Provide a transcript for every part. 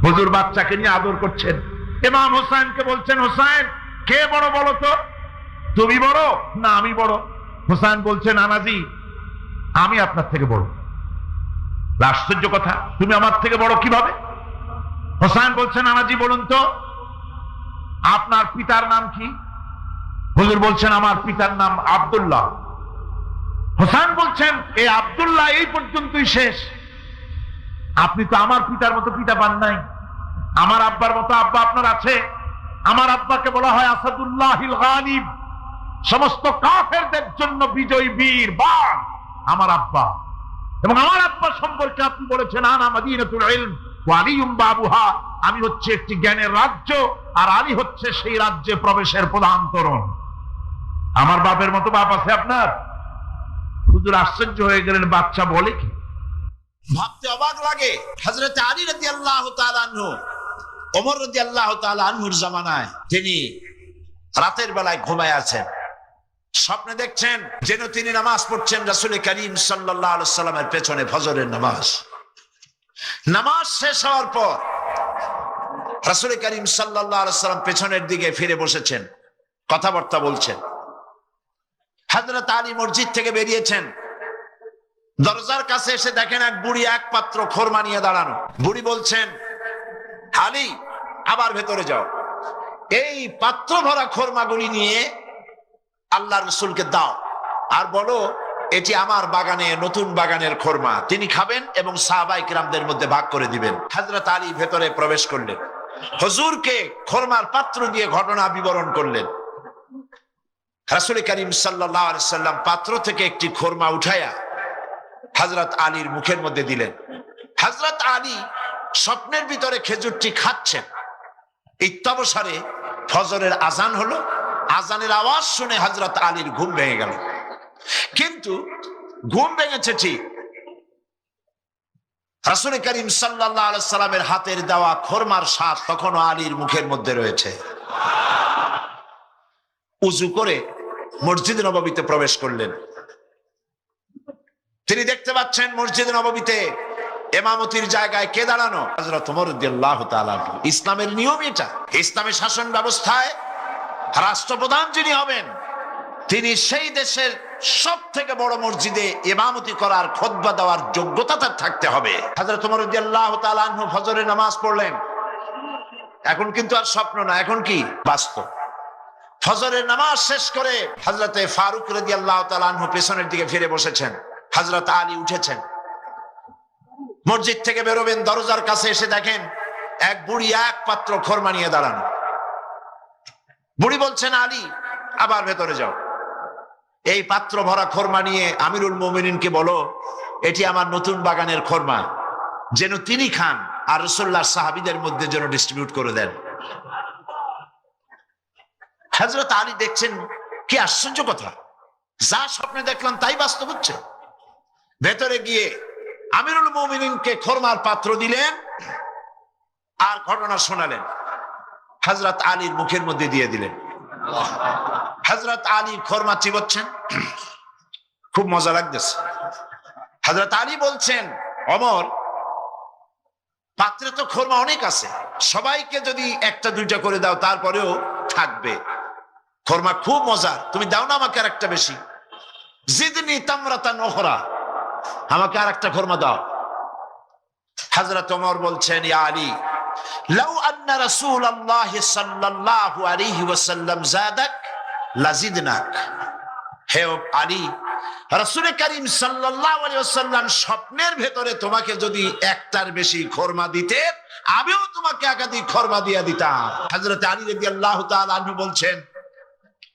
হুজুর বাচ্চাকে নিয়ে আদর করছেন। ইমাম হোসেনকে বলছেন, হোসেন কে বড় বলো তো, তুমি বড় না আমি বড়? হোসেন বলছেন, নানাজি আমি আপনার থেকে বড়। আশ্চর্য কথা, তুমি আমার থেকে বড় কিভাবে? হোসেন বলছেন, নানাজি বলুন তো আপনার পিতার নাম কি? হুজুর বলছেন, আমার পিতার নাম আব্দুল্লাহ। হোসেন বলছেন, এই আব্দুল্লাহ এই পর্যন্তই শেষ, আপনি তো আমার পিতার মতো পিতা পান নাই, আমার আব্বার মতো আব্বা আপনার আছে। আমার আব্বাকে বলা হয় আসাদুল্লাহিল গালিব, সমস্ত কাফেরদের জন্য বিজয়ী বীর বাঘ আমার আব্বা। এবং আমার আব্বা সম্পর্কে আপনি বলেছেন, আনা মাদিনাতুল ইলম ওয়া আলিয়ুম বাবুহা, আমি হচ্ছে একটি জ্ঞানের রাজ্য আর আলী হচ্ছে সেই রাজ্যে প্রবেশের প্রধান তোরণ। আমার বাপের মতো বাপ আছে আপনার? হুজুর আশ্চর্য হয়ে গেলেন, বাচ্চা বলে কি? ভাবতে অবাক লাগে। হযরত আলী রাদিয়াল্লাহু তাআলা আনহু, ওমর রাদিয়াল্লাহু তাআলা আনহুর জামানায় তিনি রাতের বেলায় ঘুমায় আছেন, স্বপ্নে দেখছেন যেন তিনি নামাজ পড়ছেন রাসূল করিম সাল্লাল্লাহু আলাইহি সাল্লামের পেছনে, ফজরের নামাজ। নামাজ শেষ হওয়ার পর রাসূল করিম সাল্লাল্লাহু আলাইহি সাল্লাম পেছনের দিকে ফিরে বসেছেন, কথাবার্তা বলছেন। হযরত আলী মসজিদ থেকে বেরিয়েছেন, দরজার কাছে এসে দেখেন এক বুড়ি এক পাত্র খোরমা নিয়ে দাঁড়ানো। বুড়ি বলছেন, আলী আবার ভেতরে যাও, এই পাত্র ভরা খোরমাগুলি নিয়ে আল্লাহর রাসূলকে দাও আর বলো এটি আমার বাগানে, নতুন বাগানের খোরমা, তিনি খাবেন এবং সাহাবায়ে কিরামদের মধ্যে ভাগ করে দিবেন। হযরত আলী ভেতরে প্রবেশ করলেন, হুজুরকে খোরমার পাত্র দিয়ে ঘটনা বিবরণ করলেন। রাসূল করিম সাল্লাল্লাহু আলাইহি সাল্লাম পাত্র থেকে একটি খোরমা উঠায়া হযরত আলীর মুখের মধ্যে দিলেন। হযরত আলী স্বপ্নের ভিতরে খেজুরটি খাচ্ছেন। ইত্যাবসারে ফজরের আজান হলো, আজানের আওয়াজ শুনে হযরত আলীর ঘুম ভেঙে গেল। কিন্তু ঘুম ভেঙেছে ঠিক, রাসূল করিম সাল্লাল্লাহু আলাইহি সাল্লামের হাতের দেওয়া খোরমার স্বাদ তখনও আলীর মুখের মধ্যে রয়েছে। উযু করে মসজিদ নববীতে প্রবেশ করলেন। তিনি দেখতে পাচ্ছেন মসজিদ নববীতে ইমামতির জায়গায় কে দাঁড়ানো? হযরত ওমর রাদিয়াল্লাহু তাআলা। ইসলামের নিয়ম এটা। ইসলামী শাসন ব্যবস্থায় রাষ্ট্রপ্রধান যিনি হবেন তিনি সেই দেশের সব থেকে বড় মসজিদে ইমামতি করার, খুতবা দেওয়ার যোগ্যতা তার থাকতে হবে। হযরত ওমর রাদিয়াল্লাহু তাআলা আনহু ফজরের নামাজ পড়লেন। এখন কিন্তু আর স্বপ্ন না, এখন কি বাস্তব। ফজরের নামাজ শেষ করে হযরতে ফারুক রাদিয়াল্লাহু তাআলা আনহু পেছনের দিকে ফিরে বসেছেন। হযরত আলী উঠেছেন, মসজিদ থেকে বেরোবেন, দরজার কাছে এসে দেখেন এক বুড়ি এক পাত্র খোরমা নিয়ে দাঁড়ানো। বুড়ি বলছেন, আলী আবার ভেতরে যাও, এই পাত্র ভরা খোরমা নিয়ে আমিরুল মুমিনিনকে বলো এটি আমার নতুন বাগানের খোরমা, যেন তিনি খান আর রাসূলুল্লাহর সাহাবীদের মধ্যে যেন ডিস্ট্রিবিউট করে দেন। হযরত আলী দেখছেন কি আশ্চর্য কথা, যা স্বপ্নে দেখলাম তাই বাস্তব হচ্ছে। ভেতরে গিয়ে আমিরুল মুমিনিনকে খোরমার পাত্র দিলেন আর ঘটনা শোনালেন। হযরত আলীর মুখের মধ্যে দিয়ে দিলেন। হযরত আলী খোরমা চিবোচ্ছেন, খুব মজা লাগতেছে। হযরত আলী বলছেন, ওমর পাত্রে তো খোরমা অনেক আছে, সবাইকে যদি একটা দুইটা করে দাও তারপরেও থাকবে, খোরমা খুব মজার, তুমি দাও না আমাকে আর একটা বেশি। জিদনি তামরাতান উখরা, আমাকে আর একটা খোরমা দাও। হযরত ওমর বলছেন, ইয়া আলী লাউ আন্না রাসূলুল্লাহ সাল্লাল্লাহু আলাইহি ওয়াসাল্লাম যাদাক লাজিদনাক। হে আলী, রাসূল করিম সাল্লাল্লাহু আলাইহি ওয়াসাল্লাম স্বপ্নের ভেতরে তোমাকে যদি একটার বেশি খোরমা দিতেন, আমিও তোমাকে একাধিক খোরমা দিয়ে দিতাম। হযরত আলী রাদিয়াল্লাহু তাআলা আনহু বলছেন,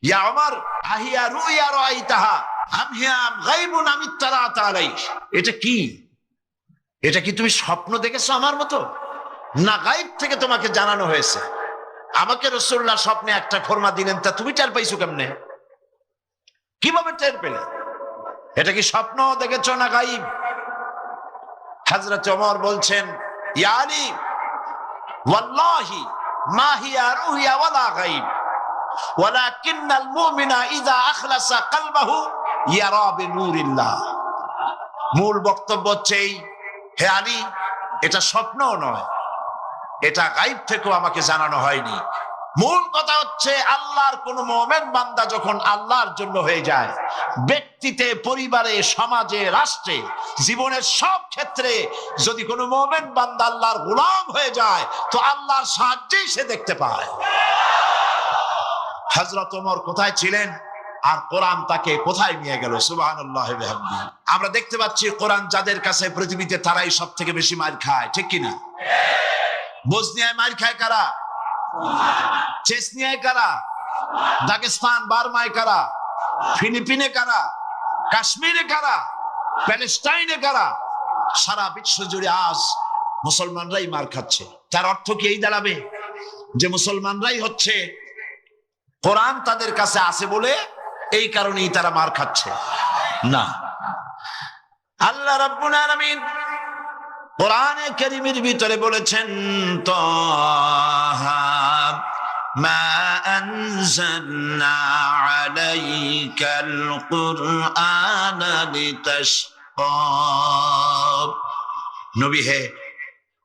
ইয়া ওমর আহিয়া রুইয়া রাআইতাহা আম হিয়া গায়বুন আম ইত্তারাত আলাইক। এটা কি, এটা কি তুমি স্বপ্ন দেখেছো আমার মতো, না গায়েব থেকে তোমাকে জানানো হয়েছে? আমাকে রাসূলুল্লাহ স্বপ্নে একটা খোরমা দিলেন, তা তুমি টের পাইছো কেমনে, কিভাবে টের পেলে? এটা কি স্বপ্ন দেখেছো না গায়েব? হযরত ওমর বলছেন, ইয়া আলী ওয়াল্লাহি মা হিয়া রুইয়া ওয়ালা গায়ব ওয়ালাকিন্নাল মুমিনা ইযা আখলাসা কলবাহু ইয়ারা বিনূরিল্লাহ। মূল বক্তব্য হচ্ছে, হে আলী এটা স্বপ্নও নয়, এটা গায়ব থেকেও আমাকে জানানো হয়নি। মূল কথা হচ্ছে আল্লাহর কোন মুমিন বান্দা যখন আল্লাহর জন্য হয়ে যায়, ব্যক্তিতে, পরিবারে, সমাজে, রাষ্ট্রে, জীবনের সব ক্ষেত্রে যদি কোনো মুমিন বান্দা আল্লাহর গোলাম হয়ে যায়, তো আল্লাহর সাহায্যেই সে দেখতে পায়। হযরত ওমর কোথায় ছিলেন আর কোরআন তাকে কোথায় নিয়ে গেল? সুবহানাল্লাহ ওয়া বিহামদিহি। আমরা দেখতে পাচ্ছি কোরআন যাদের কাছে পৃথিবীতে তারাই সব থেকে বেশি মার খায়, ঠিক কিনা? বসনিয়ায় মার খায় কারা? চেচনিয়ায় কারা? দাগেস্তান বার্মায় কারা? ফিলিপিনে কারা? কাশ্মীরে কারা? প্যালেস্টাইনে কারা? সারা বিশ্ব জুড়ে আজ মুসলমানরাই মার খাচ্ছে। তার অর্থ কি এই দাঁড়াবে যে মুসলমানরাই হচ্ছে কোরআন তাদের কাছে আছে বলে এই কারণেই তারা মার খাচ্ছে? না। আল্লাহ রাব্বুল আলামিন কোরআনে কারীমের ভিতরে বলেছেন, তাহা মা আনজালনা আলাইকাল কুরআনা লিতাশকা। নবী হে,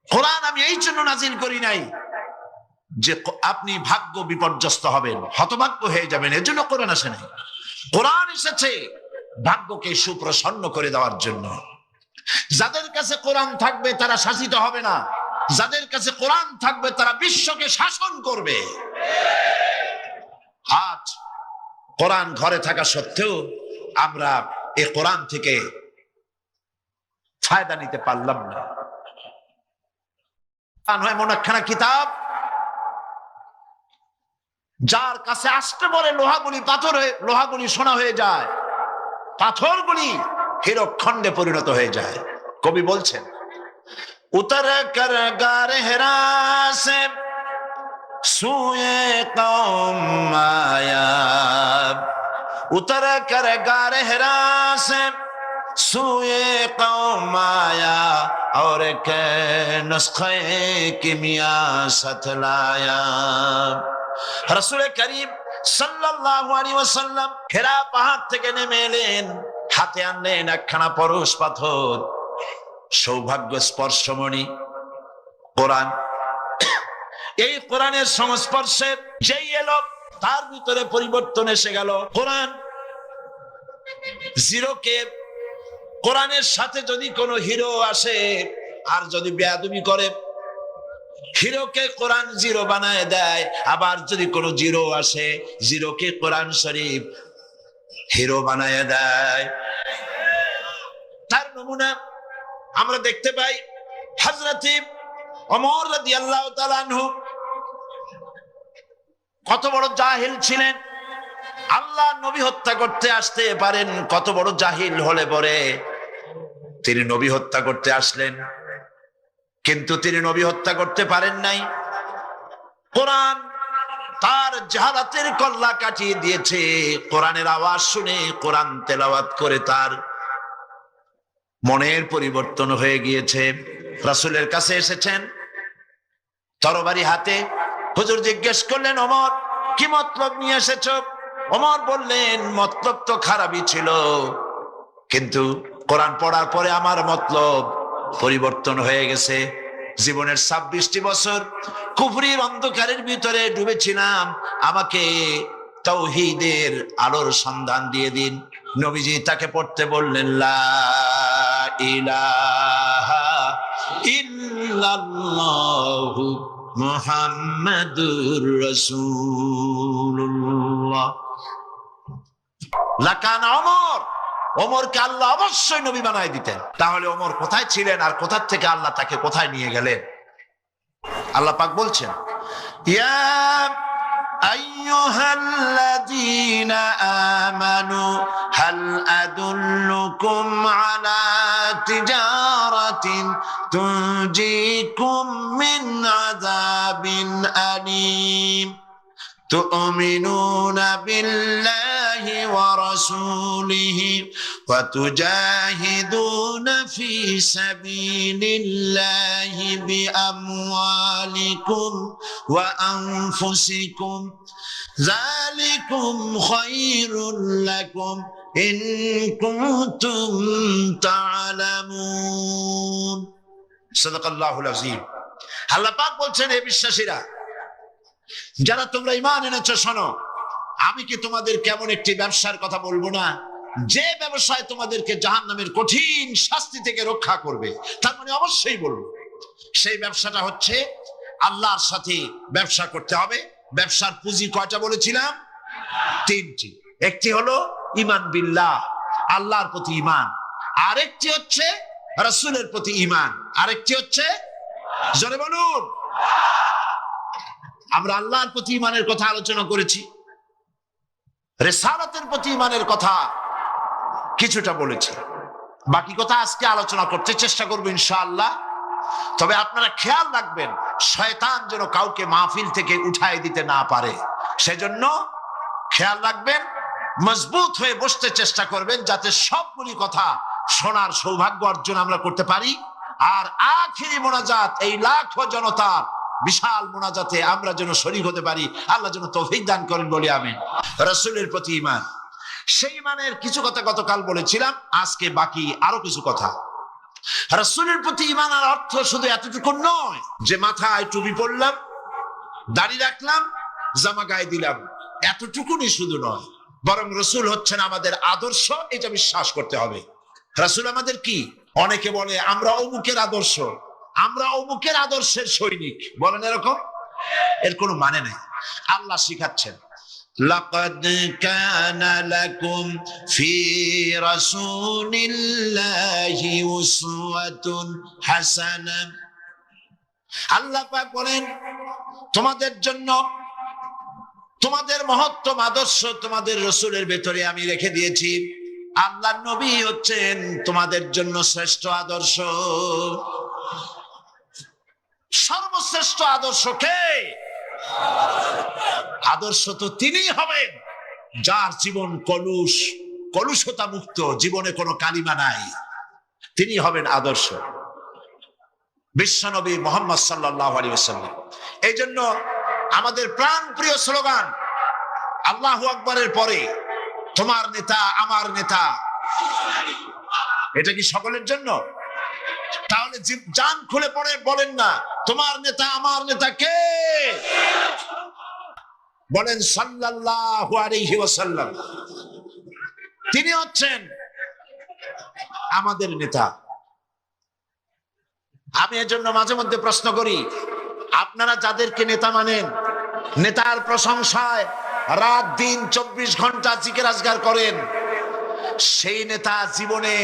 কোরআন আমি এই জন্য নাজিল করি নাই যে আপনি ভাগ্য বিপর্যস্ত হবেন, হতভাগ্য হয়ে যাবেন, এজন্য কোরআন আসে নাই। কোরআন এসেছে ভাগ্যকে সুপ্রসন্ন করে দেওয়ার জন্য। যাদের কাছে কোরআন থাকবে তারা শাসিত হবে না, যাদের কাছে কোরআন থাকবে তারা বিশ্বকে শাসন করবে। আজ কোরআন ঘরে থাকা সত্ত্বেও আমরা এই কোরআন থেকে ফায়দা নিতে পারলাম না। কোরআন এমন একখানা কিতাব যার কাছে আসতে বলে লোহাগুলি পাথর হয়ে, লোহাগুলি সোনা হয়ে যায়, পাথরগুলি হীরকখণ্ডে পরিণত হয়ে যায়। কবি বলছেন, উতর কর গারে হেরা সে সুয়ে কওম আয়া, উতর কর গারে হেরা সে সুয়ে কওম আয়া और के नुस्खे किमिया सतलाया। রাসূল করিম সাল্লাল্লাহু আলাইহি ওয়াসাল্লাম হেরা পাহাড় থেকে নেমে এলেন, হাতে আনলেন একখানা পরশ পাথর, সৌভাগ্য স্পর্শমণি কোরআন। এই কোরআনের সংস্পর্শে যেই এলো তার ভিতরে পরিবর্তন এসে গেল। কোরআন জিরোকে, কোরআনের সাথে যদি কোনো হিরো আসে আর যদি বেয়াদবি করে, হিরোকে কোরআন জিরো বানায় দেয়। আবার যদি কোনো জিরো আসে, জিরোকে কোরআন শরীফ হিরো বানায় দেয়। তার নমুনা আমরা দেখতে পাই হযরত ওমর রাদিয়াল্লাহু তাআলা আনহু কত বড় জাহিল ছিলেন। আল্লাহ নবী হত্যা করতে আসতে পারেন, কত বড় জাহিল হলে পরে তিনি নবী হত্যা করতে আসলেন, কিন্তু তিনি নবী হত্যা করতে পারেন নাই। কোরআন তার জাহালাতের কল্লা কাটিয়ে দিয়েছে। কোরআনের আওয়াজ শুনে কোরআন তেলাওয়াত করে তার মনের পরিবর্তন হয়ে গিয়েছে। রাসূলের কাছে এসেছেন তরবারি হাতে। হুজুর জিজ্ঞেস করলেন, ওমর কি মতলব নিয়ে এসেছো? ওমর বললেন, মতলব তো খারাপই ছিল, কিন্তু কোরআন পড়ার পরে আমার মতলব পরিবর্তন হয়ে গেছে। জীবনের 26টি বছর কুফরির অন্ধকারের ভিতরে ডুবেছিলাম, আমাকে তাওহীদের আলোর সন্ধান দিয়ে দিন। নবীজি তাকে পড়তে বললেন, লা ইলাহা ইল্লাল্লাহু মুহাম্মাদুর রাসূলুল্লাহ। লাকান ওমর, ওমরকে আল্লাহ অবশ্যই নবী বানায় দিতেন। তাহলে ওমর কোথায় ছিলেন আর কোথা থেকে আল্লাহ তাকে কোথায় নিয়ে গেলেন? আল্লাহ পাক বলছেন, ইয়া আইয়ুহাল্লাযীনা আমানু হাল আদুল্লুকুম আলা তিজারাতিন তুনজিকুম মিন আযাবিন আলীম تؤمنون بالله ورسوله وتجاهدون في سبيل الله بأموالكم وأنفسكم ذلكم خير لكم إن كنتم تعلمون صدق الله العظيم আল্লাহ পাক বলছেন, হে বিশ্বাসীরা, যারা তোমরা ঈমান এনেছো, শোনো, আমি কি তোমাদের কেমন একটি ব্যবসার কথা বলবো না, যে ব্যবসায় তোমাদেরকে জাহান্নামের কঠিন শাস্তি থেকে রক্ষা করবে? তার মানে অবশ্যই বলবো, সেই ব্যবসাটা হচ্ছে আল্লাহর সাথে ব্যবসা করতে হবে। ব্যবসার পুঁজি কয়টা বলেছিলাম? তিনটি। একটি হলো ঈমান বিল্লাহ, আল্লাহর প্রতি ঈমান। আরেকটি হচ্ছে রাসূলের প্রতি ঈমান। আরেকটি হচ্ছে, জোরে বলুন। আমরা আল্লাহর প্রতি ঈমানের কথা আলোচনা করেছি, রিসালাতের প্রতি ঈমানের কথা কিছুটা বলেছি, বাকি কথা আজকে আলোচনা করতে চেষ্টা করব ইনশাআল্লাহ। তবে আপনারা খেয়াল রাখবেন, শয়তান যেন কাউকে মাহফিল থেকে উঠায় দিতে না পারে, সেজন্য খেয়াল রাখবেন, মজবুত হয়ে বসতে চেষ্টা করবেন, যাতে সবগুলি কথা শোনার সৌভাগ্য অর্জন আমরা করতে পারি। আর আখিরি মোনাজাত, এই লাখো জনতার বিশাল মোনাজাতে আমরা যেন শরীক হতে পারি, আল্লাহ যেন তৌফিক দান করেন, বলি আমিন। রাসূলের প্রতি ঈমান, সেই ঈমানের কিছু কথা গতকাল বলেছিলাম, আজকে বাকি আরো কিছু কথা। রাসূলের প্রতি ঈমানের অর্থ শুধু এতটুকু নয় যে মাথায় টুপি পরলাম, দাড়ি রাখলাম, জামা গায়ে দিলাম, এতটুকুনি শুধু নয়, বরং রাসূল হচ্ছেন আমাদের আদর্শ, এটা বিশ্বাস করতে হবে। রাসূল আমাদের কি? অনেকে বলে আমরা অমুকের আদর্শ, আমরা অমুকের আদর্শের সৈনিক, বলেন এরকম? এর কোনো মানে নেই। আল্লাহ শিখাচ্ছেন, লাকাদ কানা লাকুম ফি রাসূলিল্লাহি উসওয়াতুন হাসানাহ। আল্লাহ পাক বলেন, তোমাদের জন্য তোমাদের মহত্তম আদর্শ তোমাদের রাসূলের ভেতরে আমি রেখে দিয়েছি। আল্লাহর নবী হচ্ছেন তোমাদের জন্য শ্রেষ্ঠ আদর্শ। সর্বশ্রেষ্ঠ আদর্শ কে? আদর্শ তো তিনি হবেন যার জীবন কলুষতা মুক্ত, জীবনে কোনো কালিমা নাই, তিনি হবেন আদর্শ, বিশ্বনবী মুহাম্মদ সাল্লাল্লাহু আলাইহি ওয়াসাল্লাম। এই জন্য আমাদের প্রাণ প্রিয় স্লোগান আল্লাহু আকবারের পরে তোমার নেতা আমার নেতা, এটা কি সকলের জন্য? তাহলে জান খুলে পড়ে বলেন না, তোমার নেতা আমার নেতা কে? বলেন সাল্লাল্লাহু আলাইহি ওয়াসাল্লাম, তিনি হচ্ছেন আমাদের নেতা। আমি এজন্য মাঝে মধ্যে প্রশ্ন করি, আপনারা যাদেরকে নেতা মানেন, নেতার প্রশংসায় রাত দিন 24 ঘন্টা জিকির আজকার করেন, সেই নেতা জীবনে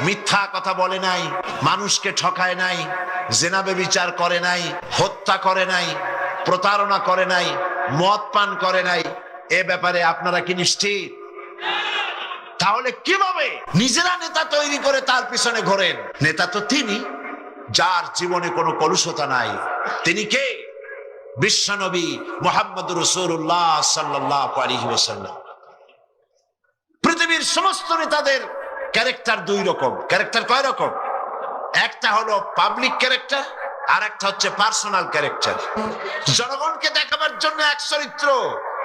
মিথ্যা কথা বলে নাই, মানুষকে ঠকায় নাই, জেনা ব্যভিচার করে নাই, হত্যা করে নাই, প্রতারণা করে নাই, মদ পান করে নাই, এ ব্যাপারে আপনারা কি নিশ্চিত? তাহলে কিভাবে নিজেরা নেতা তৈরি করে তার পিছনে ঘোরেন? নেতা তো তিনি যার জীবনে কোনো কলুষতা নাই। তিনি কে? বিশ্বনবী মুহাম্মদুর রাসূলুল্লাহ সাল্লাল্লাহু আলাইহি ওয়াসাল্লাম। পৃথিবীর সমস্ত নেতাদের ক্যারেক্টার দুই রকম। ক্যারেক্টার কয় রকম? একটা হলো পাবলিক ক্যারেক্টার, আর একটা হচ্ছে পার্সোনাল ক্যারেক্টার। জনগণকে দেখাবার জন্য এক চরিত্র,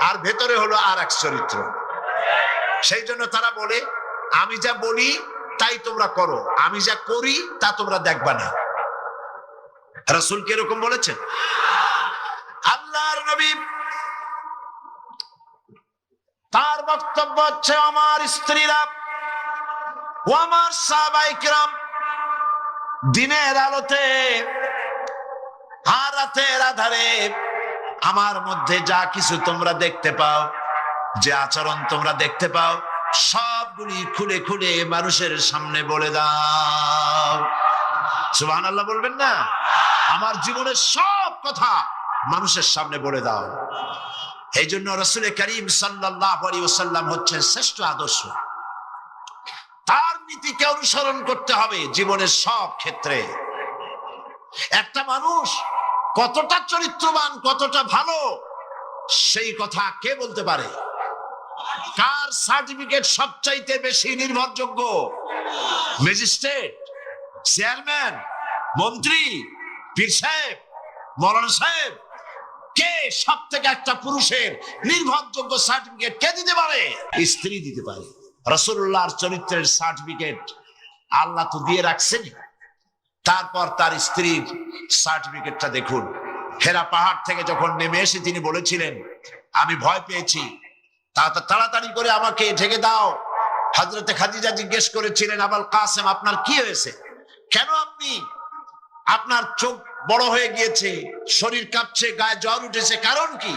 আর ভেতরে হলো আর এক চরিত্র। সেই জন্য তারা বলে, আমি যা বলি তাই তোমরা করো, আমি যা করি তা তোমরা দেখবা না। রাসূল কি এরকম বলেছেন? আল্লাহর নবী তার বক্তব্য হচ্ছে, আমার স্ত্রীরা ও আমার সাহাবায়ে কিরাম, দিনের আলোতে আর রাতের আধারে আমার মধ্যে যা কিছু তোমরা দেখতে পাও, যে আচরণ তোমরা দেখতে পাও, সবগুলি খুলে খুলে মানুষের সামনে বলে দাও। সুবহানাল্লাহ বলবেন না? আমার জীবনের সব কথা মানুষের সামনে বলে দাও। এই জন্য রাসূল করিম সাল্লাল্লাহু আলাইহি ওয়াসাল্লাম হচ্ছেন শ্রেষ্ঠ আদর্শ। তার নীতিকে অনুসরণ করতে হবে জীবনের সব ক্ষেত্রে। একটা মানুষ কতটা চরিত্রবান, কতটা ভালো, সেই কথা কে বলতে পারে? কার সার্টিফিকেট সবচাইতে বেশি নির্ভরযোগ্য? ম্যাজিস্ট্রেট, চেয়ারম্যান, মন্ত্রী, পীর সাহেব, মৌলানা সাহেব, কে সব থেকে একটা পুরুষের নির্ভরযোগ্য সার্টিফিকেট কে দিতে পারে? স্ত্রী দিতে পারে। রাসূলুল্লাহর চরিত্রের সার্টিফিকেট আল্লাহ তো দিয়ে রাখছেন। তারপর তার স্ত্রীর সার্টিফিকেটটা দেখুন। হেরা পাহাড় থেকে যখন নেমে এসে তিনি বলেছিলেন, আমি ভয় পেয়েছি, তাড়াতাড়ি করে আমাকে ঢেকে দাও। হযরতে খাদিজা জিজ্ঞেস করেছিলেন, আবুল কাসেম আপনার কি হয়েছে, কেন আপনি, আপনার চোখ বড় হয়ে গিয়েছে, শরীর কাঁপছে, গায়ে জ্বর উঠেছে, কারণ কি?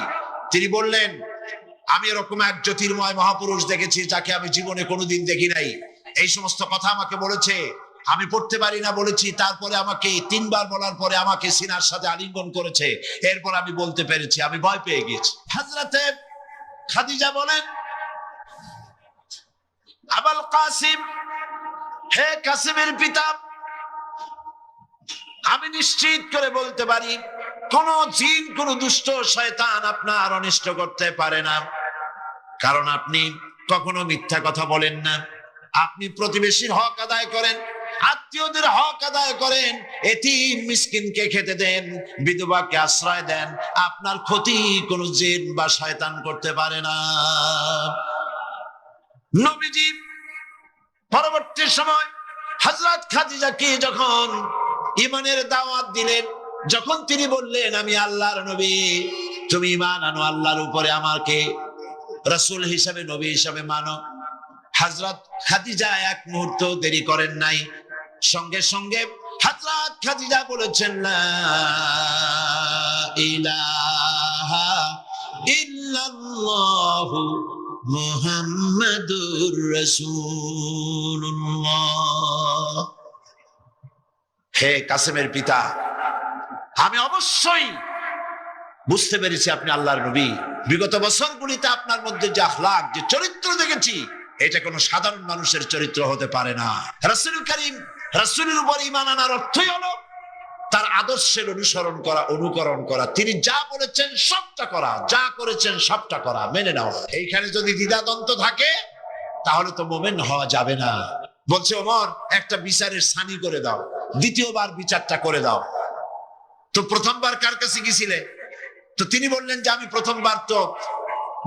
তিনি বললেন, আমি এরকম এক জ্যোতির্ময় মহাপুরুষ দেখেছি যাকে আমি জীবনে কোনোদিন দেখি নাই। এই সমস্ত কথা আমাকে বলেছে, আমি পড়তে পারি না বলেছি, তারপরে আমাকে 3 বার বলার পরে আমাকে সিনার সাথে আলিঙ্গন করেছে, এরপর আমি বলতে পেরেছি, আমি ভয় পেয়ে গেছি। হযরতে খাদিজা বলেন, আবুল কাসিম, হে কাসিমের পিতা, আমি নিশ্চিত করে বলতে পারি কোন জিন, কোন দুষ্ট শয়তান আপনার অনিষ্ট করতে পারে না, কারণ আপনি কখনো মিথ্যা কথা বলেন না, আপনি প্রতিবেশীর হক আদায় করেন, আত্মীয়দের হক আদায় করেন, এতিম মিসকিনকে খেতে দেন, বিধবাকে আশ্রয় দেন, আপনার ক্ষতি কোন জিন বা শয়তান করতে পারে না। নবীজি পরবর্তী সময় হযরত খাদিজাকে যখন ঈমানের দাওয়াত দিলেন, যখন তিনি বললেন, আমি আল্লাহর নবী, তুমি ঈমান আনো আল্লাহর উপরে, আমাকে রাসূল হিসেবে, নবী হিসেবে মানো, হযরত খাদিজা এক মুহূর্ত দেরি করেন নাই, সঙ্গে সঙ্গে হযরত খাদিজা বলেছেন, লা ইলাহা ইল্লাল্লাহু মুহাম্মাদুর রাসূলুল্লাহ। হে কাসেমের পিতা, আমি অবশ্যই বুঝতে পেরেছি আপনি আল্লাহর নবী। বিগত বছরগুলিতে আপনার মধ্যে যে আখলাক, যে চরিত্র দেখেছি, এটা কোনো সাধারণ মানুষের চরিত্র হতে পারে না। রাসূল করিম, রাসূলের উপর ঈমান আনার অর্থই হলো তার আদর্শের অনুসরণ করা, অনুকরণ করা, তিনি যা বলেছেন সবটা করা, যা করেছেন সবটা করা, মেনে নেওয়া। এইখানে যদি দ্বিধাদ্বন্দ্ব থাকে তাহলে তো মুমিন হওয়া যাবে না। বলছে, ওমর একটা বিচারের সানি করে দাও, দ্বিতীয়বার বিচারটা করে দাও। তো প্রথমবার কার কাছে গেছিলে? তো তিনি বললেন যে আমি প্রথমবার তো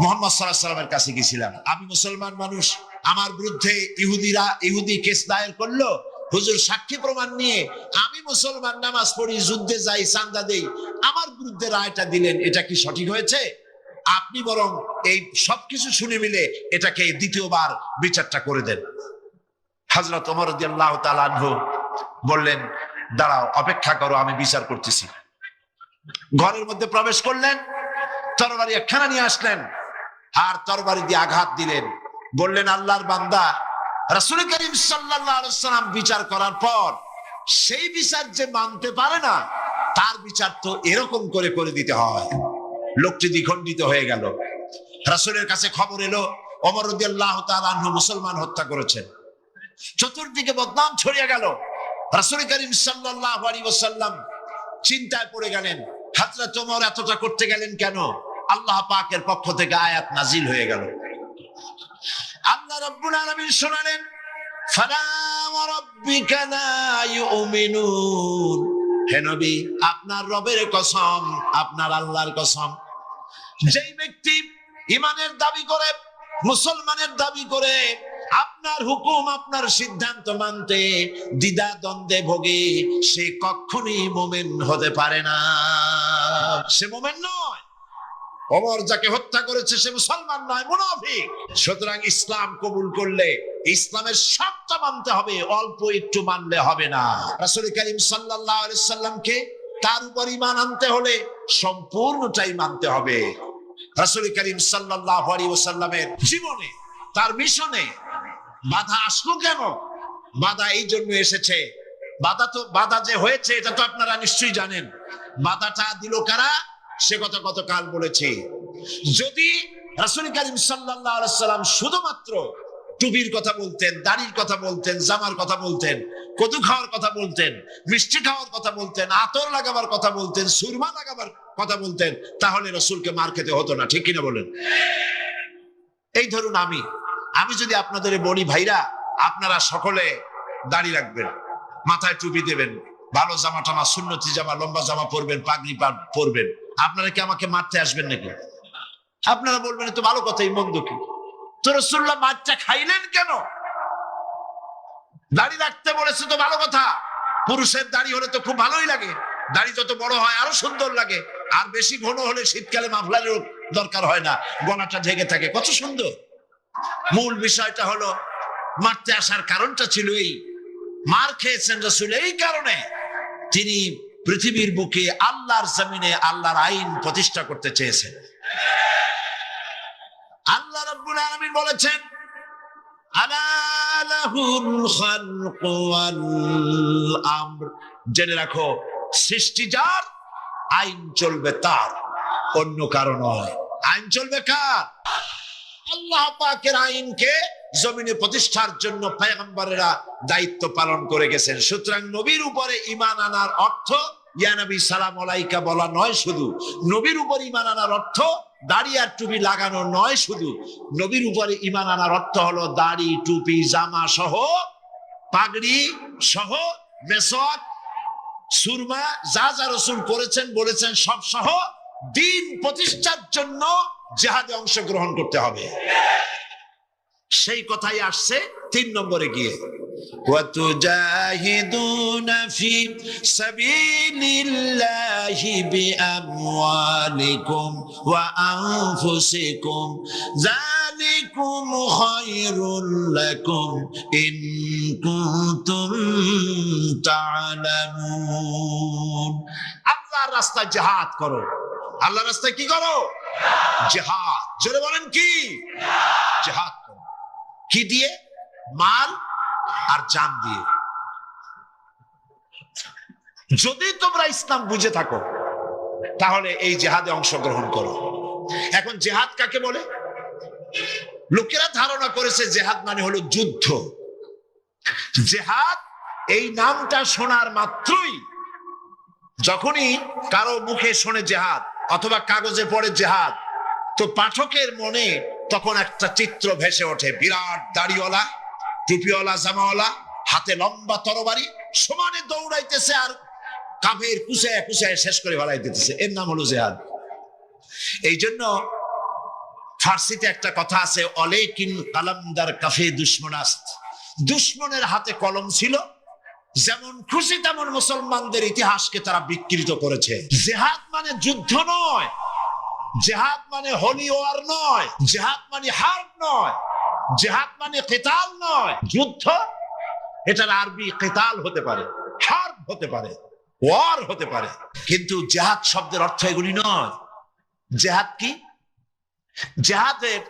মুহাম্মদ সাল্লাল্লাহু আলাইহি ওয়াসাল্লামের কাছে গেছিলাম, আমি মুসলমান মানুষ, আমার বিরুদ্ধে ইহুদি কেস দায়ের করলো, হুজুর সাক্ষী প্রমাণ নিয়ে আমি মুসলমান, নামাজ পড়ি, যুদ্ধে যাই, চাঁদা দেই, আমার বিরুদ্ধে রায়টা দিলেন, এটা কি সঠিক হয়েছে? আপনি বরং এই সবকিছু শুনে মিলে এটাকে দ্বিতীয়বার বিচারটা করে দেন। হযরত ওমর রাদিয়াল্লাহু তাআলা আনহু বললেন, দাঁড়াও, অপেক্ষা করো, আমি বিচার করতেছি। ঘরের মধ্যে প্রবেশ করলেন, তরবারি একখানা নিয়ে আসলেন, আর তরবারি দিয়ে আঘাত দিলেন। বললেন, আল্লাহর বান্দা, রাসূল করিম সাল্লাল্লাহু আলাইহি ওয়াসাল্লাম বিচার করার পর সেই বিচার যে মানতে পারে না, তার বিচার তো এরকম করে করে দিতে হয়। লোকটি দ্বিখণ্ডিত হয়ে গেল। রাসূলের কাছে খবর এলো, ওমর রাদিয়াল্লাহু তাআলা আনহু মুসলমান হত্যা করেছেন। চতুর্দিকে বদনাম ছড়িয়ে গেল। রাসূল করিম সাল্লাল্লাহু আলাইহি ওয়াসাল্লাম চিন্তায় পড়ে গেলেন, হযরত ওমর এতটা করতে গেলেন কেন? আল্লাহ পাকের পক্ষ থেকে আয়াত নাজিল হয়ে গেল। আল্লাহ রাব্বুল আলামিন শোনালেন, ফালা ওয়া রাব্বিকা লা ইউমিনুন, হে নবী, আপনার রবের কসম, আপনার আল্লাহর কসম, যেই ব্যক্তি ঈমানের দাবি করে, মুসলমানের দাবি করে, আপনার হুকুম, আপনার সিদ্ধান্ত মানতে দ্বিধা দ্বন্দ্বে ভোগে, সে কখনোই মুমিন হতে পারে না, সে মুমিন নয়। ওমর যাকে হত্যা করেছে সে মুসলমান নয়, মুনাফিক। সুতরাং ইসলাম কবুল করলে ইসলামের সবটা মানতে হবে, অল্প একটু মানলে হবে না। রাসূল করিম সাল্লাল্লাহু আলাইহি সাল্লামকে, তার উপর ঈমান আনতে হলে সম্পূর্ণটাই মানতে হবে। রাসূল করিম সাল্লাল্লাহু আলাইহি ওয়াসাল্লামের জীবনে, তার মিশনে বাধা আসলো কেন? বাধা এই জন্য এসেছে, বাধা যে হয়েছে এটা তো আপনারা নিশ্চয়ই জানেন। বাধাটা দিল কারা? সে কথা গতকাল বলেছি। যদি রাসূল করিম সাল্লাল্লাহু আলাইহি সাল্লাম শুধুমাত্র টুপির কথা বলতেন, দাড়ির কথা বলতেন, জামার কথা বলতেন, কদু খাওয়ার কথা বলতেন, মিষ্টি খাওয়ার কথা বলতেন, আতর লাগাবার কথা বলতেন, সুরমা লাগাবার কথা বলতেন, তাহলে রাসূলকে মার খেতে হতো না, ঠিক কিনা বলেন? এই ধরুন আমি যদি আপনাদের বলি, ভাইরা আপনারা সকলে দাড়ি রাখবেন, মাথায় টুপি দেবেন, ভালো জামা টামা, সুন্নতি জামা, লম্বা জামা পরবেন, পাগড়ি পরবেন, আপনারা কি আমাকে মারতে আসবেন নাকি? আপনারা বলবেন তো ভালো কথা, এই মন্দ কি? তো রাসূলুল্লাহ মারটা খাইলেন কেন? দাড়ি রাখতে বলেছে তো ভালো কথা, পুরুষের দাড়ি হলে তো খুব ভালোই লাগে, দাড়ি যত বড় হয় আরো সুন্দর লাগে, আর বেশি ঘন হলে শীতকালে মাফলারের দরকার হয় না, গলাটা ঢেকে থাকে, কত সুন্দর। মূল বিষয়টা হলো মারতে আসার কারণটা ছিল এই, মার খেয়েছেন রাসূল এই কারণে তিনি পৃথিবীর বুকে আল্লাহর জমিনে আল্লাহর আইন প্রতিষ্ঠা করতে চেয়েছেন। আল্লাহ রাব্বুল আলামিন বলেছেন, আলা লাহুল খালকু ওয়াল আমর, জেনে রাখো সৃষ্টি যার, আইন চলবে তার, অন্য কারো নয়। আইন চলবে কার? আল্লাহ পাকের আইনকে জমিনে প্রতিষ্ঠার জন্য পয়গম্বরেরা দায়িত্ব পালন করে গেছেন। সুতরাং নবীর উপরে ঈমান আনার অর্থ ইয়া নবী সালাম আলাইকা বলা নয় শুধু, নবীর উপর ঈমান আনার অর্থ দাড়ি আর টুপি লাগানো নয় শুধু, নবীর উপরে ঈমান আনার অর্থ হলো দাড়ি টুপি জামা সহ, পাগড়ি সহ, মেসওয়াক সুরমা যা যা রাসূল করেছেন বলেছেন সব সহ দিন প্রতিষ্ঠার জন্য জিহাদে অংশগ্রহণ করতে হবে। সেই কথাই আসছে 3 নম্বরে গিয়ে, ওয়াতুজাহিদুনা ফি সাবিলিল্লাহি বিআমওয়ালিকুম ওয়া আনফুসিকুম যালিকুম খায়রুল লাকুম ইন কুনতুম তা'লামুন। আল্লাহর রাস্তায় জিহাদ করো। আল্লাহর রাস্তায় কি করো? জিহাদ। জোরে বলেন কি? জিহাদ করো। কি দিয়ে? মাল আর জান দিয়ে। যদি তোমরা ইসলাম বুঝে থাকো তাহলে এই জিহাদে অংশগ্রহণ করো। এখন জিহাদ কাকে বলে? লোকেরা ধারণা করেছে জিহাদ মানে হলো যুদ্ধ। জিহাদ এই নামটা শোনার মাত্রই, যখনই কারো মুখে শোনে জিহাদ অথবা কাগজে পড়ে জিহাদ, তো পাঠকের মনে তখন একটা চিত্র ভেসে ওঠে, বিরাট দাড়িওয়ালা, টুপিওয়ালা, জামাওয়ালা, হাতে লম্বা তরবারি, সমানে দৌড়াইতেছে আর কাফের কুচায় কুচায় শেষ করে ফেলাই দিতেছে। এর নাম হলো জিহাদ। এই জন্য ফার্সিতে একটা কথা আছে, অলেকিন কালামদার কাফে দুশমনাস্ত, দুশমনের হাতে কলম ছিল, যেমন খুশি তেমন মুসলমানদের ইতিহাসকে তারা বিকৃত করেছে। জিহাদ মানে যুদ্ধ নয়, জিহাদ মানে হোলি ওয়ার নয়, জিহাদ মানে হার্ব নয়, জিহাদ মানে কিতাল নয়। যুদ্ধ, এটার আরবি কিতাল হতে পারে, হার্ব হতে পারে, ওয়ার হতে পারে, কিন্তু জিহাদ শব্দের অর্থ এগুলি নয়। জিহাদ কি? জিহাদের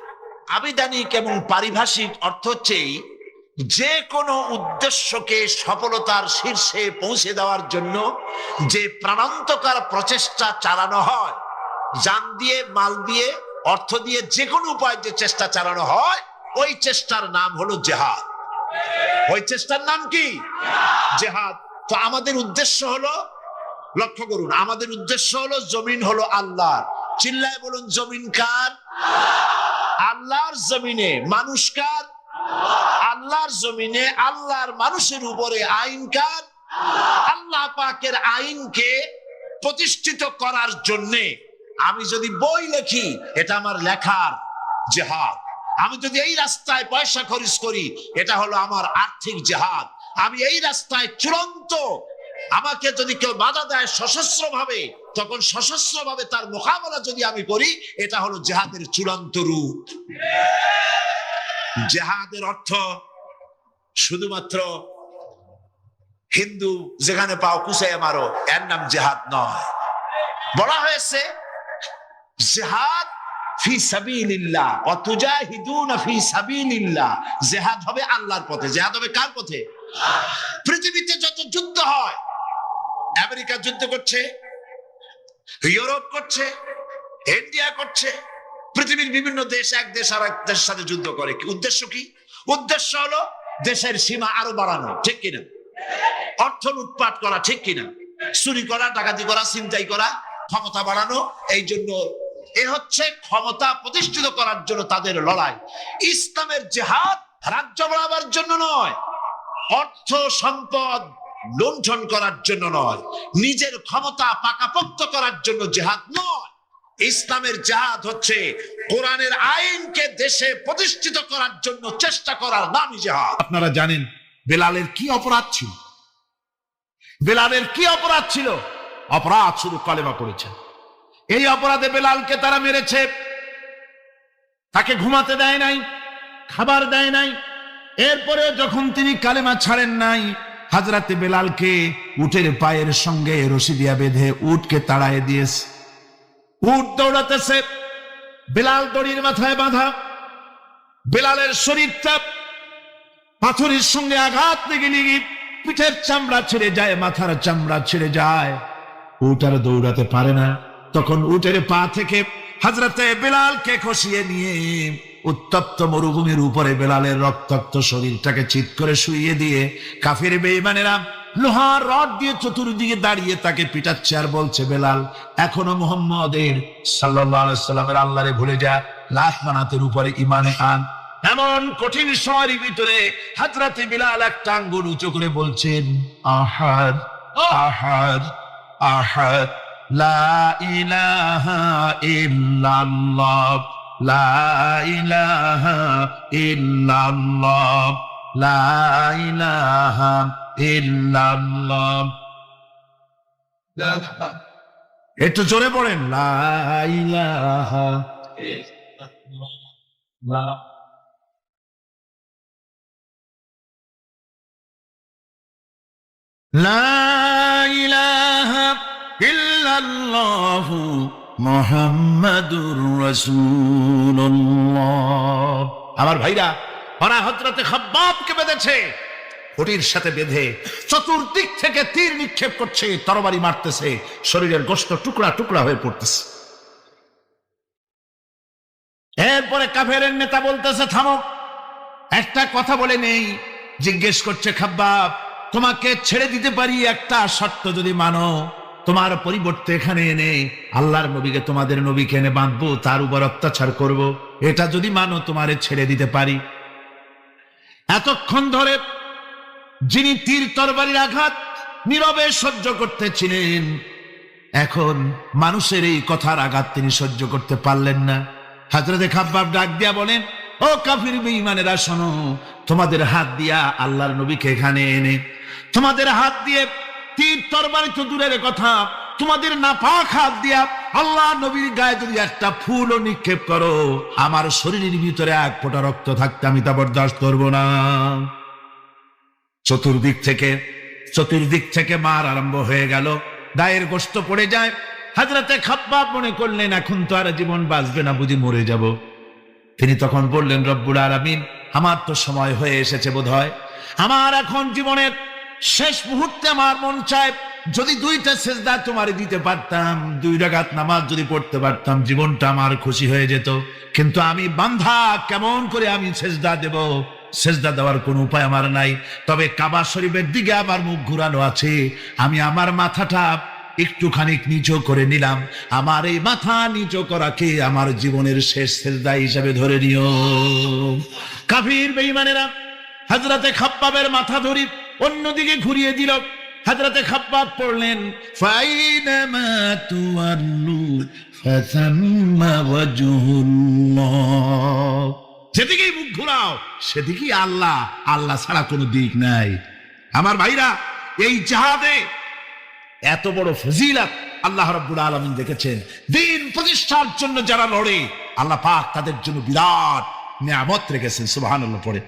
আবিধানিক এবং পারিভাষিক অর্থ হচ্ছে যে কোনো উদ্দেশ্যকে সফলতার শীর্ষে পৌঁছে দেওয়ার জন্য যে প্রাণান্তকার প্রচেষ্টা চালানো হয়, জান দিয়ে, মাল দিয়ে, অর্থ দিয়ে, যে কোনো উপায় যে চেষ্টা চালানো হয়, ওই চেষ্টার নাম হলো জিহাদ। ওই চেষ্টার নাম কি? জিহাদ। তো আমাদের উদ্দেশ্য হলো, লক্ষ্য করুন, আমাদের উদ্দেশ্য হলো জমিন হলো আল্লাহর। চিল্লায় বলুন, জমিন কার? আল্লাহর জমিনে। মানুষ কার? আল্লাহর জমিনে আল্লাহর মানুষের উপরে আইন কার? আল্লাহ পাকের আইনকে প্রতিষ্ঠিত করার জন্যে আমি যদি বই লিখি, এটা আমার লেখার জিহাদ। আমি যদি এই রাস্তায় পয়সা খরচ করি, এটা হলো আমার আর্থিক জিহাদ। আমি এই রাস্তায় চূড়ান্ত, আমাকে যদি কেউ বাধা দেয় সশস্ত্র ভাবে, তখন সশস্ত্র ভাবে তার মোকাবেলা যদি আমি করি, এটা হলো জিহাদের চূড়ান্ত রূপ। জিহাদের অর্থ শুধুমাত্র হিন্দু যেখানে পাও কুচাইয়া মারো, এর নাম জিহাদ নয়। বলা হয়েছে জিহাদ ফি সাবিলিল্লাহ ওয়া তুজাহিদুনা ফি সাবিলিল্লাহ। জিহাদ হবে আল্লাহর পথে। জিহাদ হবে কার পথে? পৃথিবীতে যত যুদ্ধ হয়, আমেরিকা যুদ্ধ করছে, ইউরোপ করছে, ইন্ডিয়া করছে, পৃথিবীর বিভিন্ন দেশ এক দেশ আর এক দেশের সাথে যুদ্ধ করে। কি উদ্দেশ্য? কি উদ্দেশ্য? হলো দেশের সীমা আরো বাড়ানো, ঠিক কিনা? অর্থ লুটপাট করা, ঠিক কিনা? চুরি করা, ডাকাতি করা, ছিনতাই করা, ক্ষমতা বাড়ানো। এই জন্য এ হচ্ছে ক্ষমতা প্রতিষ্ঠিত করার জন্য তাদের লড়াই। ইসলামের জিহাদ রাজ্য বাড়াবার জন্য নয়, অর্থ সম্পদ লুণ্ঠন করার জন্য নয়, নিজের ক্ষমতা পাকাপোক্ত করার জন্য জিহাদ নয়। ইসলামের জিহাদ হচ্ছে কোরআনের আইনকে দেশে প্রতিষ্ঠিত করার জন্য চেষ্টা করার নামই জিহাদ। আপনারা জানেন বেলালের কি অপরাধ ছিল? বেলালের কি অপরাধ ছিল? অপরাধ শুধু কালেমা করেছেন। এই অপরাধে বেলালকে তারা মেরেছে, তাকে ঘুমাতে দেয় নাই, খাবার দেয় নাই। এরপরেও যখন তিনি কালেমা ছাড়েন নাই, হযরতে বেলালকে উটের পায়ের সঙ্গে রশি দিয়া বেঁধে উটকে তাড়ায় দিয়েছে। উট দৌড়াতেছে, বেলাল দড়ির মাথায় বাঁধা। বেলালের শরীরটা পাথরের সঙ্গে আঘাত লেগে লেগে পিঠের চামড়া ছিঁড়ে যায়, মাথার চামড়া ছিঁড়ে যায়। উট আর দৌড়াতে পারে না। তখন উটের পা থেকে হযরতে বেলালকে খসিয়ে নিয়ে উত্তপ্ত মরুভূমির উপরে বেলালের রক্তাক্ত শরীরটাকে চিৎ করে শুইয়ে দিয়ে কাফির বেঈমানেরা লোহার রড দিয়ে চতুর্দিকে দাঁড়িয়ে তাকে পিটাচ্ছে আর বলছে, বেলাল এখনো মুহাম্মদের সাল্লাল্লাহু আলাইহি সাল্লামের আল্লাহরে ভুলে যা, লাশ মানাতের উপরে ঈমানে আন। এমন কঠিন সময়ের ভিতরে হযরতে বেলাল একটা আঙ্গুল উঁচু করে বলছেন, আহাদ আহাদ আহাদ, লা ইলাহা ইল্লাল্লাহ, লা ইলাহা ইল্লাল্লাহ, লা ইলাহা ইল্লাল্লাহ। একটু জোরে পড়েন, লা ইলাহা ইল্লাল্লাহ। লা ইলাহা ইল্লাল্লাহু মুহাম্মাদুর রাসূলুল্লাহ। আমার ভাইরা, ওরা হযরতে খাব্বাবকে বেঁধেছে, খুঁটির সাথে বেঁধে চতুর্দিক থেকে তীর নিক্ষেপ করছে, তরবারি মারতেছে, শরীরের গোশত টুকরা টুকরা হয়ে পড়তেছে। এরপরে কাফেরের নেতা বলতেছে, থামো, একটা কথা বলে নেই। জিজ্ঞেস করছে, খাব্বাব তোমাকে ছেড়ে দিতে পারি, একটা শর্ত যদি মানো, তোমার পরিবর্তে এখানে এনে আল্লাহর নবীকে, তোমাদের নবীকে এনে বাঁধবো, তার উপর অত্যাচার করব, এটা যদি মানো তোমারে ছেড়ে দিতে পারি। এতক্ষণ ধরে যিনি তীর তরবারির আঘাত নীরবে সহ্য করতেছিলেন, এখন মানুষের এই কথার আঘাত তিনি সহ্য করতে পারলেন না। হযরতে খাব্বাব ডাক দিয়া বলেন, ও কাফির বেঈমানেরা শোনো, তোমাদের হাত দিয়া আল্লাহর নবীকে এখানে এনে, তোমাদের হাত দিয়ে তীর তরবারি তো দূরের কথা, তোমাদের নাপাক হাত দিয়া আল্লাহ নবীর গায়ে যদি একটা ফুলও নিক্ষেপ করো, আমার শরীরের ভিতরে এক ফোঁটা রক্ত থাকতে আমি তা বরদাস্ত করবো না। চতুর্দিক থেকে মার আরম্ভ হয়ে গেল, গায়ের গোশত পড়ে যায়। হযরতে খাব্বাব মনে করলেন এখন তো আর জীবন বাঁচবে না, বুঝি মরে যাব। তিনি তখন বললেন, রব্বুল আলামিন, আমার তো সময় হয়ে এসেছে বোধহয়, আমার এখন জীবনের শেষ মুহূর্তে আমার মন চায় যদি দুইটা সেজদা তোমারে দিতে পারতাম, 2 রাকাত নামাজ যদি পড়তে পারতাম, জীবনটা আমার খুশি হয়ে যেত। কিন্তু আমি বান্ধা, কেমন করে আমি সেজদা দেব? সেজদা দেওয়ার কোনো উপায় আমার নাই। তবে কাবা শরীফের দিকে আমার মুখ ঘুরানো আছে, আমি আমার মাথাটা একটুখানি নিচু করে নিলাম। আমার এই মাথা নিচু করাকে আমার জীবনের শেষ সেজদা হিসেবে ধরে নিও। কাফির বেঈমানেরা হযরতে খাব্বাবের মাথা ধরি অন্যদিকে ঘুরিয়ে দিল। হযরতে খাব্বাব পড়লেন, ফাইনামা তুওয়াল্লু ফাসাম্মা ওয়াজহুল্লাহ। যেদিকেই মুখ ঘুরাও সেদিকেই আল্লাহ, আল্লাহ ছাড়া কোনো দিক নাই। আমার ভাইরা, এই জিহাদে এত বড় ফজিলত আল্লাহ রাব্বুল আলামিন দেখেছেন। দ্বীন প্রতিষ্ঠার জন্য যারা লড়ে, আল্লাহ পাক তাদের জন্য বিরাট নিয়ামত রেখেছেন। সুবহানাল্লাহ পড়ে,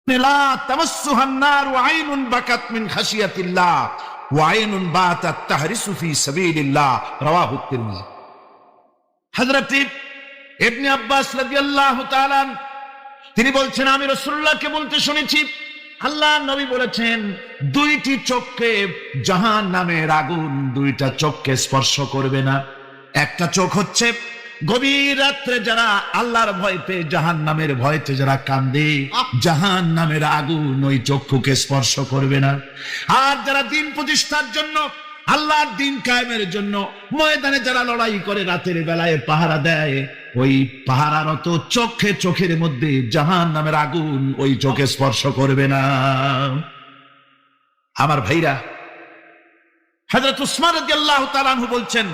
লা তামাসসুহান নার ওয়া আইনুন বাকাত মিন খাশিয়াতিল্লাহ ওয়া আইনুন বাতাত তাহরিসু ফি সাবিলিল্লাহ, রাওয়াহু তিরমিজি। হযরত ইবনে আব্বাস রাদিয়াল্লাহু তাআলা তিনি বলছেন, আমি রাসূলুল্লাহকে বলতে শুনেছি, আল্লাহ নবী বলেছেন, 2টি চোখকে জাহান্নামের আগুন 2টা চোখকে স্পর্শ করবে না। একটা চোখ হচ্ছে গভীর রাত্রে যারা আল্লাহর ভয় পেয়ে জাহান্নামের ভয়তে যারা কান্দে, জাহান্নামের আগুন ওই চক্ষুকে স্পর্শ করবে না। আর যারা দ্বীন প্রতিষ্ঠার জন্য, আল্লাহর দ্বীন কায়েমের জন্য ময়দানে যারা লড়াই করে, রাতের বেলায় পাহারা দেয়, ওই পাহারারত চোখের মধ্যে জাহান্নামের আগুন ওই চোখে স্পর্শ করবে না। আমার ভাইরা, হযরত উসমান রাদিয়াল্লাহু তাআলা আনহু বলছেন,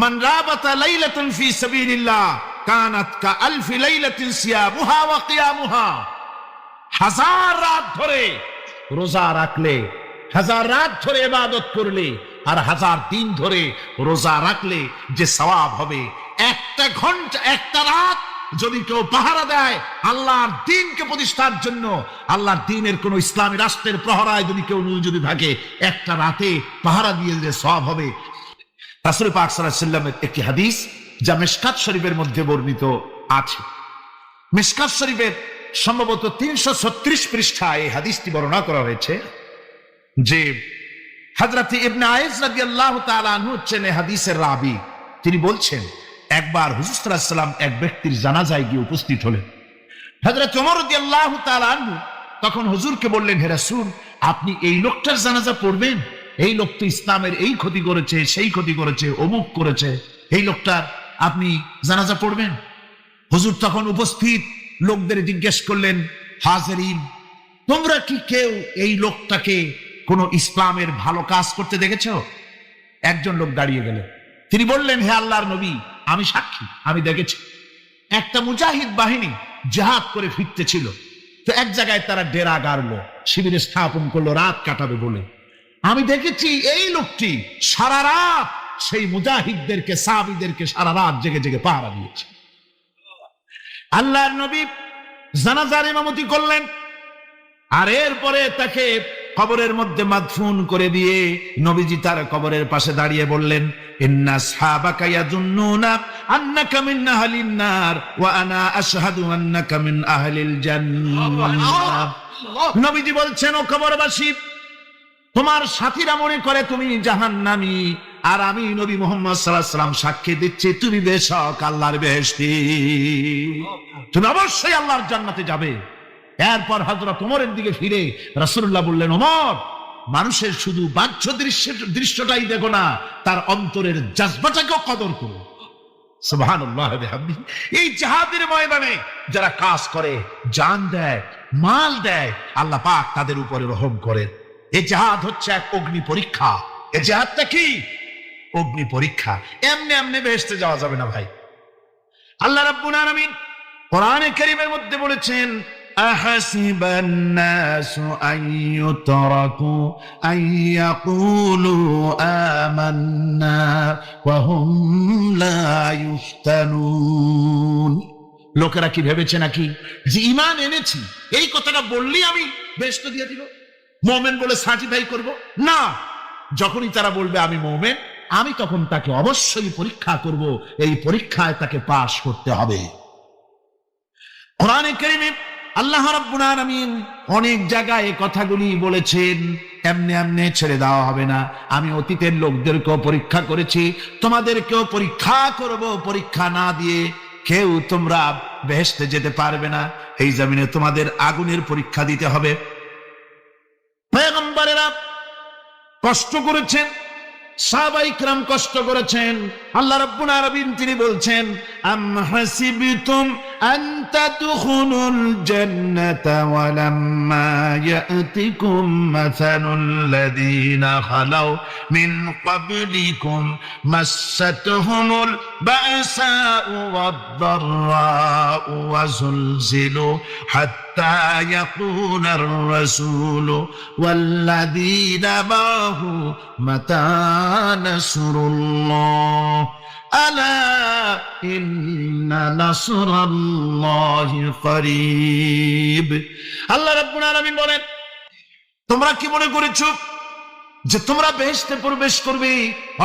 মান রাবাতা লাইলাতান ফি সাবিলিল্লাহ কানাত কা আলফি লাইলাতিন সিয়ামুহা ওয়া কিয়ামুহা। 1000 রাত ধরে রোজা রাখলে হাজার রাত ধরে ইবাদত করলে আর হাজার দিন ধরে রোজা রাখলে যে সওয়াব হবে, একটা ঘন্টা একটা রাত যদি কেউ পাহারা দেয় আল্লাহর দ্বীনকে প্রতিষ্ঠার জন্য, আল্লাহর দ্বীনের কোন ইসলামী রাষ্ট্রের প্রহরায় যদি কেউ যদি থাকে, একটা রাতে পাহারা দিয়ে যে সওয়াব হবে। রাসূল পাক সাল্লাল্লাহু আলাইহি ওয়াসাল্লামের একটি হাদিস যা মিশকাত শরীফের মধ্যে বর্ণিত আছে। মিশকাত শরীফের সম্ভবত 336 পৃষ্ঠায় এই হাদিসটি বর্ণনা করা হয়েছে যে হযরত ইবনে আয়েজ রাদিয়াল্লাহু তাআলা আনহু হচ্ছেন এই হাদিসের রাবী। তিনি বলছেন, একবার হুজুর সাল্লাল্লাহু আলাইহি ওয়াসাল্লাম এক ব্যক্তির জানাজায় গিয়ে উপস্থিত হলেন। হযরত ওমর রাদিয়াল্লাহু তাআলা আনহু তখন হুজুরকে বললেন, হে রাসূল, আপনি এই লোকটার জানাজা পড়বেন? এই লোক তো ইসলামের এই ক্ষতি করেছে, সেই ক্ষতি করেছে, অমুক করেছে, এই লোকটার আপনি জানাজা পড়বেন? হুজুর তখন উপস্থিত লোকদের জিজ্ঞেস করলেন, হাজিরিন, তোমরা কি কেউ এই লোকটাকে কোন ইসলামের ভালো কাজ করতে দেখেছো? একজন লোক দাঁড়িয়ে গেলেন। তিনি বললেন, হে আল্লাহর নবী, আমি সাক্ষী, আমি দেখেছি। একটা মুজাহিদ বাহিনী জিহাদ করে ফিরতে ছিল, তো এক জায়গায় তারা ডেরা গাড়লো, শিবিরে স্থাপন করলো রাত কাটাবে বলে। আমি দেখেছি এই লোকটি সারা রাত সেই মুজাহিদদেরকে, সাহাবীদেরকে সারা রাত জেগে জেগে পাহারা দিয়েছে। আল্লাহর নবী জানাজার ইমামতি করলেন, আর এরপরে তাকে কবরের মধ্যে মাদফুন করে দিয়ে নবীজি তার কবরের পাশে দাঁড়িয়ে বললেন, ইন্না আসহাবাকা ইয়াজুন্নুনা আন্নাকা মিন আহলিন নার ওয়া আনা আশহাদু আন্নাকা মিন আহলিল জান্নাহ। নবীজি বলছেন, ও কবরবাসী, তোমার সাথীরা মনে করে তুমি জাহান্নামী, আর আমি নবী মুহাম্মদ সাল্লাল্লাহু আলাইহি ওয়াসাল্লাম সাক্ষী দিচ্ছি তুমি বেশক আল্লাহর বেহেশতি, তুমি অবশ্যই আল্লাহর জান্নাতে যাবে। এরপর হযরত ওমরের দিকে ফিরে রাসূলুল্লাহ বললেন, ওমর, মানুষের শুধু বাহ্য দৃশ্যটাই দেখো না, তার অন্তরের জজবাটাকেও কদর করো। সুবহানাল্লাহ ওয়া বিহামদিহি। এই জিহাদের ময়দানে যারা কাজ করে, জান দেয়, মাল দেয়, আল্লাহ পাক তাদের উপরে রহম করেন। এই জিহাদ হচ্ছে এক অগ্নি পরীক্ষা। এই জিহাদটা কি? অগ্নি পরীক্ষা। এমনি এমনি বেহেশতে যাওয়া যাবে না ভাই। আল্লাহ রাব্বুল আলামিন কোরআনে কারীমের মধ্যে বলেছেন, আহাসিবান নাসু আন ইউতরাকু আন ইয়াকুলু আমান্না ওয়া হুম লা ইফতানুন। লোকেরা কি ভেবেছে নাকি যে ঈমান এনেছি এই কথাটা বললেই আমি বেহেশত দিয়ে দিব, মুমিন বলে সার্টিফাই করব? না, যখনই তারা বলবে আমি মুমিন, আমি তখন তাকে অবশ্যই পরীক্ষা করব, এই পরীক্ষায় তাকে পাশ করতে হবে। কোরআনে কারীমে আল্লাহ রাব্বুল আলামিন অনেক জায়গায় এই কথাগুলি বলেছেন। এমনি এমনি ছেড়ে দেওয়া হবে না। আমি অতীতের লোকদেরকেও পরীক্ষা করেছি, তোমাদেরকেও পরীক্ষা করব। পরীক্ষা না দিয়ে কেউ তোমরা বেহেশতে যেতে পারবে না। এই জমিনে তোমাদের আগুনের পরীক্ষা দিতে হবে। পয়গম্বরেরা কষ্ট করেছেন, সাহাবায়ে কিরাম কষ্ট করেছেন। আল্লাহ রাব্বুল আলামিন তিনি বলছেন, আম হাসিবতুম আন তাদখুলুল জান্নাতা ওয়া লাম্মা ইয়াতিকুম মাসালুল লাযীনা খালাউ মিন ক্বাবলিকুম মাসাতহুমুল বাসাউ ওয়াদ-দাররাউ ওয়া যুলজিলু হাত্তা ইয়াকুলার রাসূলু ওয়াল্লাযীনা মা'হু মাতা নাসরুল্লাহ আলা ইন্না নাসরাল্লাহি করিব। আল্লাহ রাব্বুল আলামিন বলেন, তোমরা কি মনে করেছো যে তোমরা বেহেশতে প্রবেশ করবে,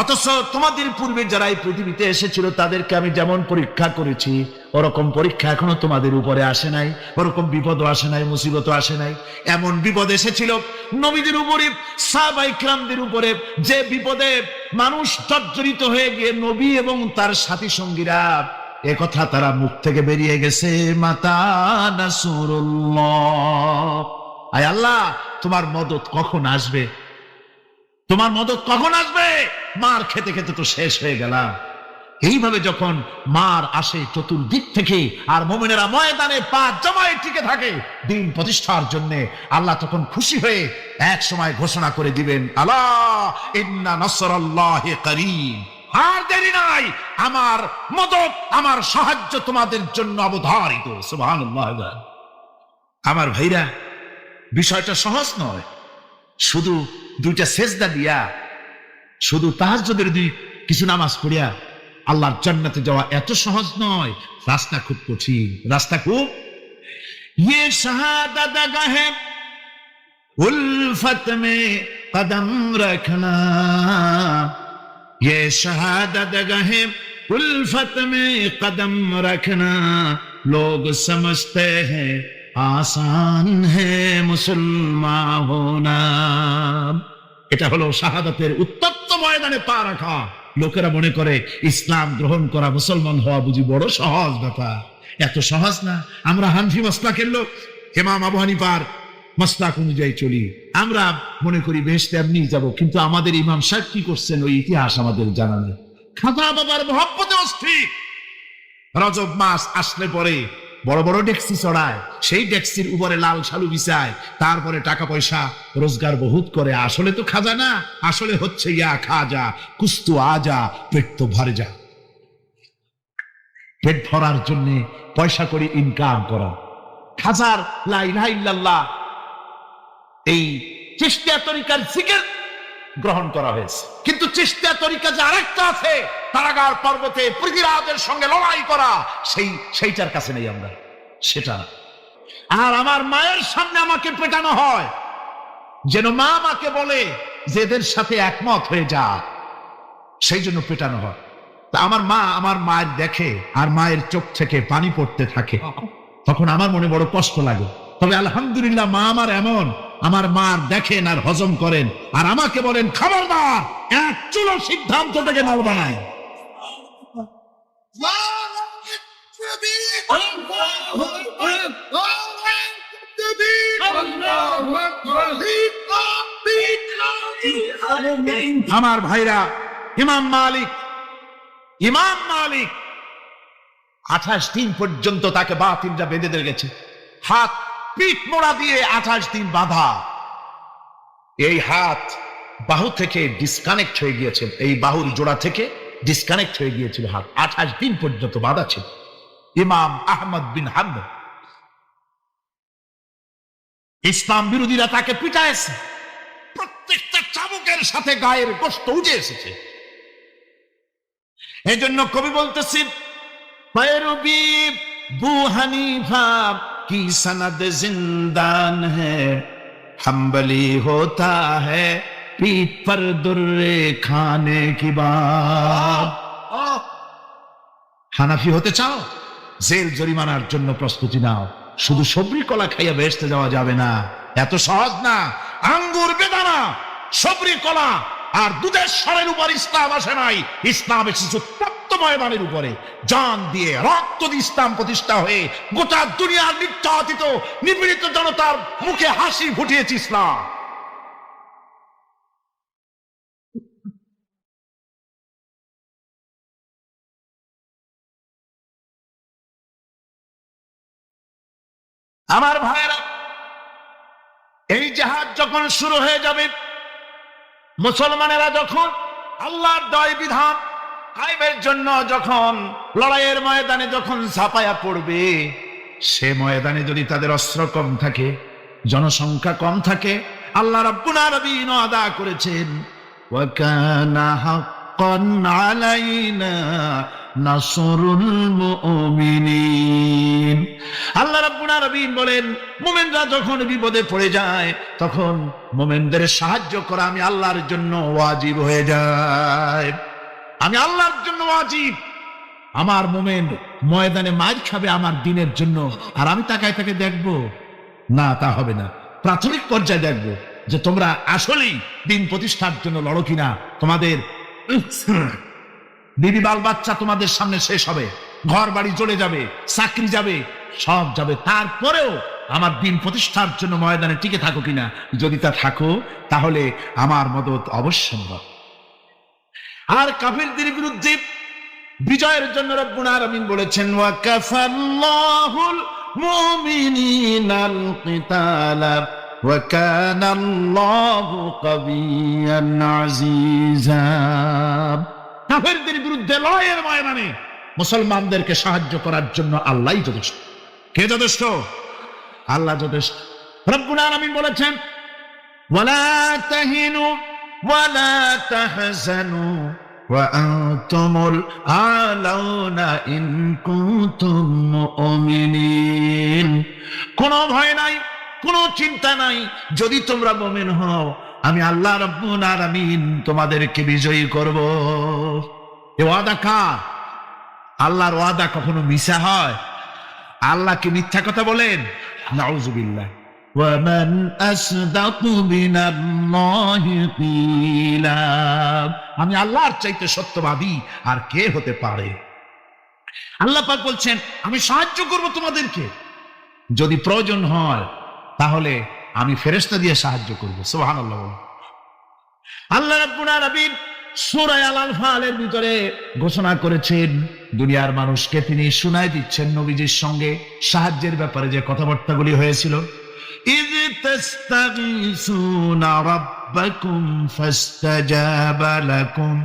অথচ তোমাদের পূর্বে যারা এই পৃথিবীতে এসেছিল তাদেরকে আমি যেমন পরীক্ষা করেছি ওরকম পরীক্ষা এখনো তোমাদের উপরে আসে নাই, ওরকম বিপদও আসে নাই, মুসিবতও আসে নাই। এমন বিপদ এসেছিল নবীদের উপরে, সাহাবায়ে কিরামদের উপরে, যে বিপদে মানুষ জর্জরিত হয়ে গিয়ে নবী এবং তার সাথী সঙ্গীরা একথা তারা মুখ থেকে বেরিয়ে গেছে, মাতা নাসরুল্লাহ, আয় আল্লাহ তোমার মদদ কখন আসবে, তোমার মদদ কখন আসবে? মার খেতে খেতে তো শেষ হয়ে গেলাম। এইভাবে যখন মার আসে চতুর্দিক থেকে, আর মুমিনেরা ময়দানে পা জমায়ে টিকে থাকে দিন প্রতিষ্ঠার জন্য, আল্লাহ তখন খুশি হয়ে এক সময় ঘোষণা করে দিবেন, আলা ইন্না নাসরাল্লাহি করিব, আর দেরি নাই, আমার মদদ, আমার সাহায্য তোমাদের জন্য অবধারিত। সুবহানাল্লাহ। আমার ভাইরা, বিষয়টা সহজ নয়। শুধু দুইটা সেজদা দিয়া, শুধু তাহাজ্জুদের কিছু নামাজ পড়িয়া আল্লাহর জান্নাতে যাওয়া এত সহজ নয়, রাস্তা খুব কঠিন, রাস্তা খুব। ये शहादत गहे उल्फत में कदम रखना, ये शहादत गहे उल्फत में कदम रखना, लोग समझते हैं आसान है मुसलमान होना। এটা হলো শাহাদাতের উত্তপ্ত ময়দানে পা রাখা। লোকেরা মনে করে ইসলাম গ্রহণ করা, মুসলমান হওয়া বুঝি বড় সহজ ব্যাপার। এত সহজ না। আমরা হানফি মাসলাকের লোক, ইমাম আবু হানিফার মাসলাক অনুযায়ী চলি। আমরা মনে করি বেহেশতে এমনি যাব, কিন্তু আমাদের ইমাম সাহেব কি করছেন ওই ইতিহাস আমাদের জানা নেই। খাজা বাবার মহব্বতে অস্থির। রজব মাস আসলে পরে বড় বড় ডেক্সি চড়ায়, সেই ডেক্সির উপরে লাল শালু বিছায়, তারপরে টাকা পয়সা রোজগার বহুত করে। আসলে তো খাজা না, আসলে হচ্ছে ইয়া খাজা কুস্তু আজা, পেট তো ভরে যা। পেট ভরার জন্য পয়সা করে ইনকাম করা। খাজার লা ইলাহা ইল্লাল্লাহ, এই চিশতিয়া তরিকার জিকির গ্রহণ করা হয়েছে, কিন্তু চিশতিয়া তরিকা যে আরেকটা আছে, তারাগার পর্বতে পৃথিবীরাজের সঙ্গে লড়াই করা, সেইটার কাছে নেই আমরা, সেটা। আর আমার মায়ের সামনে আমাকে পেটানো হয়, যেন মা আমাকে বলে যে এদের সাথে একমত হয়ে যা, সেই জন্য পেটানো হয়। তা আমার মা আমার মায়ের দেখে আর মায়ের চোখ থেকে পানি পড়তে থাকে, তখন আমার মনে বড় কষ্ট লাগে। তবে আলহামদুলিল্লাহ মা আমার এমন, আমার মার দেখেন আর হজম করেন, আর আমাকে বলেন খবরদার এক চুলো সিদ্ধান্ত থেকে নড়বা না। আমার ভাইরা, ইমাম মালিক 28 দিন পর্যন্ত তাকে বাতিলরা বেঁধে দিয়ে গেছে, হাত পিঠ মোড়া দিয়ে 28 দিন বাঁধা। এই হাত বাহু থেকে ডিসকানেক্ট হয়ে গিয়েছে, এই বাহুর জোড়া থেকে ডিসকানেক্ট হয়ে গিয়েছিল হাত, 28 দিন পর্যন্ত বাঁধা ছিল। ইমাম আহমদ বিন হাম্বল, ইসলাম বিরোধীরা তাকে পিটাইছে, প্রত্যেকটা চাবুকের সাথে গায়ের গোশত উঠে এসেছে। এই জন্য কবি বলতেছি, पैरवी बू हनीफा की सनद जिंदान है, हम्बली होता है पीठ पर दुर्रे खाने की बात। হানাফি হতে চাও, জেল জরিমানার জন্য প্রস্তুতি নাও। শুধু সবরি কলা খাইয়া বেহেশতে যাওয়া যাবে না, এত সহজ না। আঙ্গুর বেদানা সবরি কলা আর দুধের স্বরের উপর ইসলাম আসে নাই, ইসলাম এসেছে ময়দানের উপরে। জান দিয়ে রক্ত দিয়ে ইসলাম প্রতিষ্ঠা হয়ে গোটা দুনিয়ার নির্যাতিত নিপীড়িত জনতার মুখে হাসি ফুটিয়েছে ইসলাম। আমার ভাইয়েরা, এই জাহাজ যখন শুরু হয়ে যাবে, মুসলমানেরা যখন আল্লাহর দয় বিধান কায়েমের জন্য যখন লড়াইয়ের ময়দানে যখন ঝাঁপায়া পড়বে, সে ময়দানে যদি তাদের অস্ত্র কম থাকে, জনসংখ্যা কম থাকে, আল্লাহ রাব্বুল আলামিন ওয়াদা করেছেন, ওয়া কানা হাক্কান আলাইনা নাসরুল মুমিনিন। আল্লাহ রাব্বুল আলামিন বলেন, মুমিনরা যখন বিপদে পড়ে যায়, তখন মুমিনদের সাহায্য করা আমি আল্লাহর জন্য ওয়াজিব হয়ে যায়। আমি আল্লাহর জন্য ওয়াজিব। আমার মুমিন ময়দানে মার খাবে আমার দিনের জন্য, আর আমি তাকায় তাকে দেখবো না, তা হবে না। প্রাথমিক পর্যায়ে দেখবো যে তোমরা আসলেই দিন প্রতিষ্ঠার জন্য লড়ো কিনা। তোমাদের বিবি বাল বাচ্চা তোমাদের সামনে শেষ হবে, ঘর বাড়ি চলে যাবে, চাকরি যাবে, সব যাবে, তারপরেও আমার দিন প্রতিষ্ঠার জন্য ময়দানে টিকে থাকো কিনা। যদি তা থাকো, তাহলে আমার মদত অবশ্যম্ভব। আর কাফিরদের বিরুদ্ধে বিজয়ের জন্য রব্বুল আলামিন বলেছেন, ওয়া কাফাল্লাহুল মুমিনিনাল কিতালা ওয়া কানাল্লাহু কাবিয়্যান আজিজা। কাফিরদের বিরুদ্ধে লড়াইয়ের ময়দানে মুসলমানদেরকে সাহায্য করার জন্য আল্লাহই যথেষ্ট। কে যথেষ্ট? আল্লাহ যথেষ্ট। রব্বুল আলামিন বলেছেন, ওয়ালা তাহিনু ওয়ালা তাহজানু ওয়া আনতুমুল আলাউনা ইন কুনতুম মুমিনিন। কোনো ভয় নাই, কোনো চিন্তা নাই, যদি তোমরা মুমিন হও আমি আল্লাহ রাব্বুল আলামিন তোমাদেরকে বিজয়ী করব। এ ওয়াদা কার? আল্লাহর ওয়াদা কখনো মিথ্যা হয়? আল্লাহ কি মিথ্যা কথা বলেন? নাউযুবিল্লাহ। ওয়ামান আসদাকু মিনাল্লাহি কিলা, আমি আল্লাহর চাইতে সত্যবাদী আর কে হতে পারে? আল্লাহ পাক বলছেন আমি সাহায্য করব তোমাদেরকে, যদি প্রয়োজন হয় তাহলে আমি ফেরেশতা দিয়ে সাহায্য করব। সুবহানাল্লাহ। আল্লাহ রাব্বুল আলামিন সূরা আল-আনফালের ভিতরে ঘোষণা করেছেন দুনিয়ার মানুষকে তিনি শুনায় দিচ্ছেন নবীজির সঙ্গে সাহায্যের ব্যাপারে যে কথাবার্তাগুলি হয়েছিল। ইয তাস্তাগীসুনা রাব্বাকুম ফাস্তাজাবা লাকুম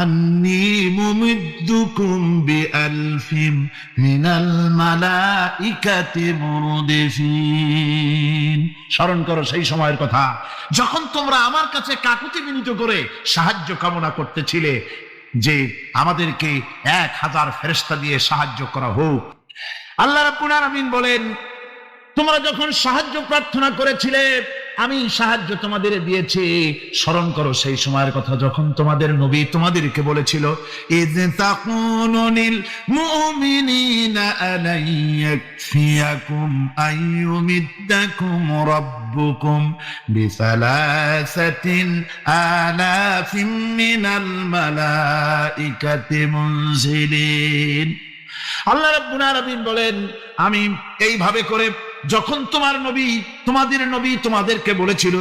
আন্নী মুমিদ্দুকুম বিআলফিন মিনাল মালাইকাতি মুরদিফিন। স্মরণ করো সেই সময়ের কথা যখন তোমরা আমার কাছে কাকুতি মিনতি করে সাহায্য কামনা করতেছিলে যে আমাদেরকে 1000 ফেরেশতা দিয়ে সাহায্য করা হোক। আল্লাহ রাব্বুল আলামিন বলেন তোমরা যখন সাহায্য প্রার্থনা করেছিলে আমি সাহায্য তোমাদের দিয়েছি। স্মরণ করো সেই সময়ের কথা যখন তোমাদের নবী তোমাদেরকে বলেছিল ইয তাকুনু লিল মুমিনিনা আলাইয়াকফিয়াকুম আইয়ুমিদ্দাকুম রাব্বুকুম বিসালাসাতিন আলাফিন মিনাল মালাইকাতি মুনজিলিন। আল্লাহ রাব্বুল আলামিন বলেন আমি এইভাবে করে যখন তোমাদের নবী তোমাদেরকে বলেছিল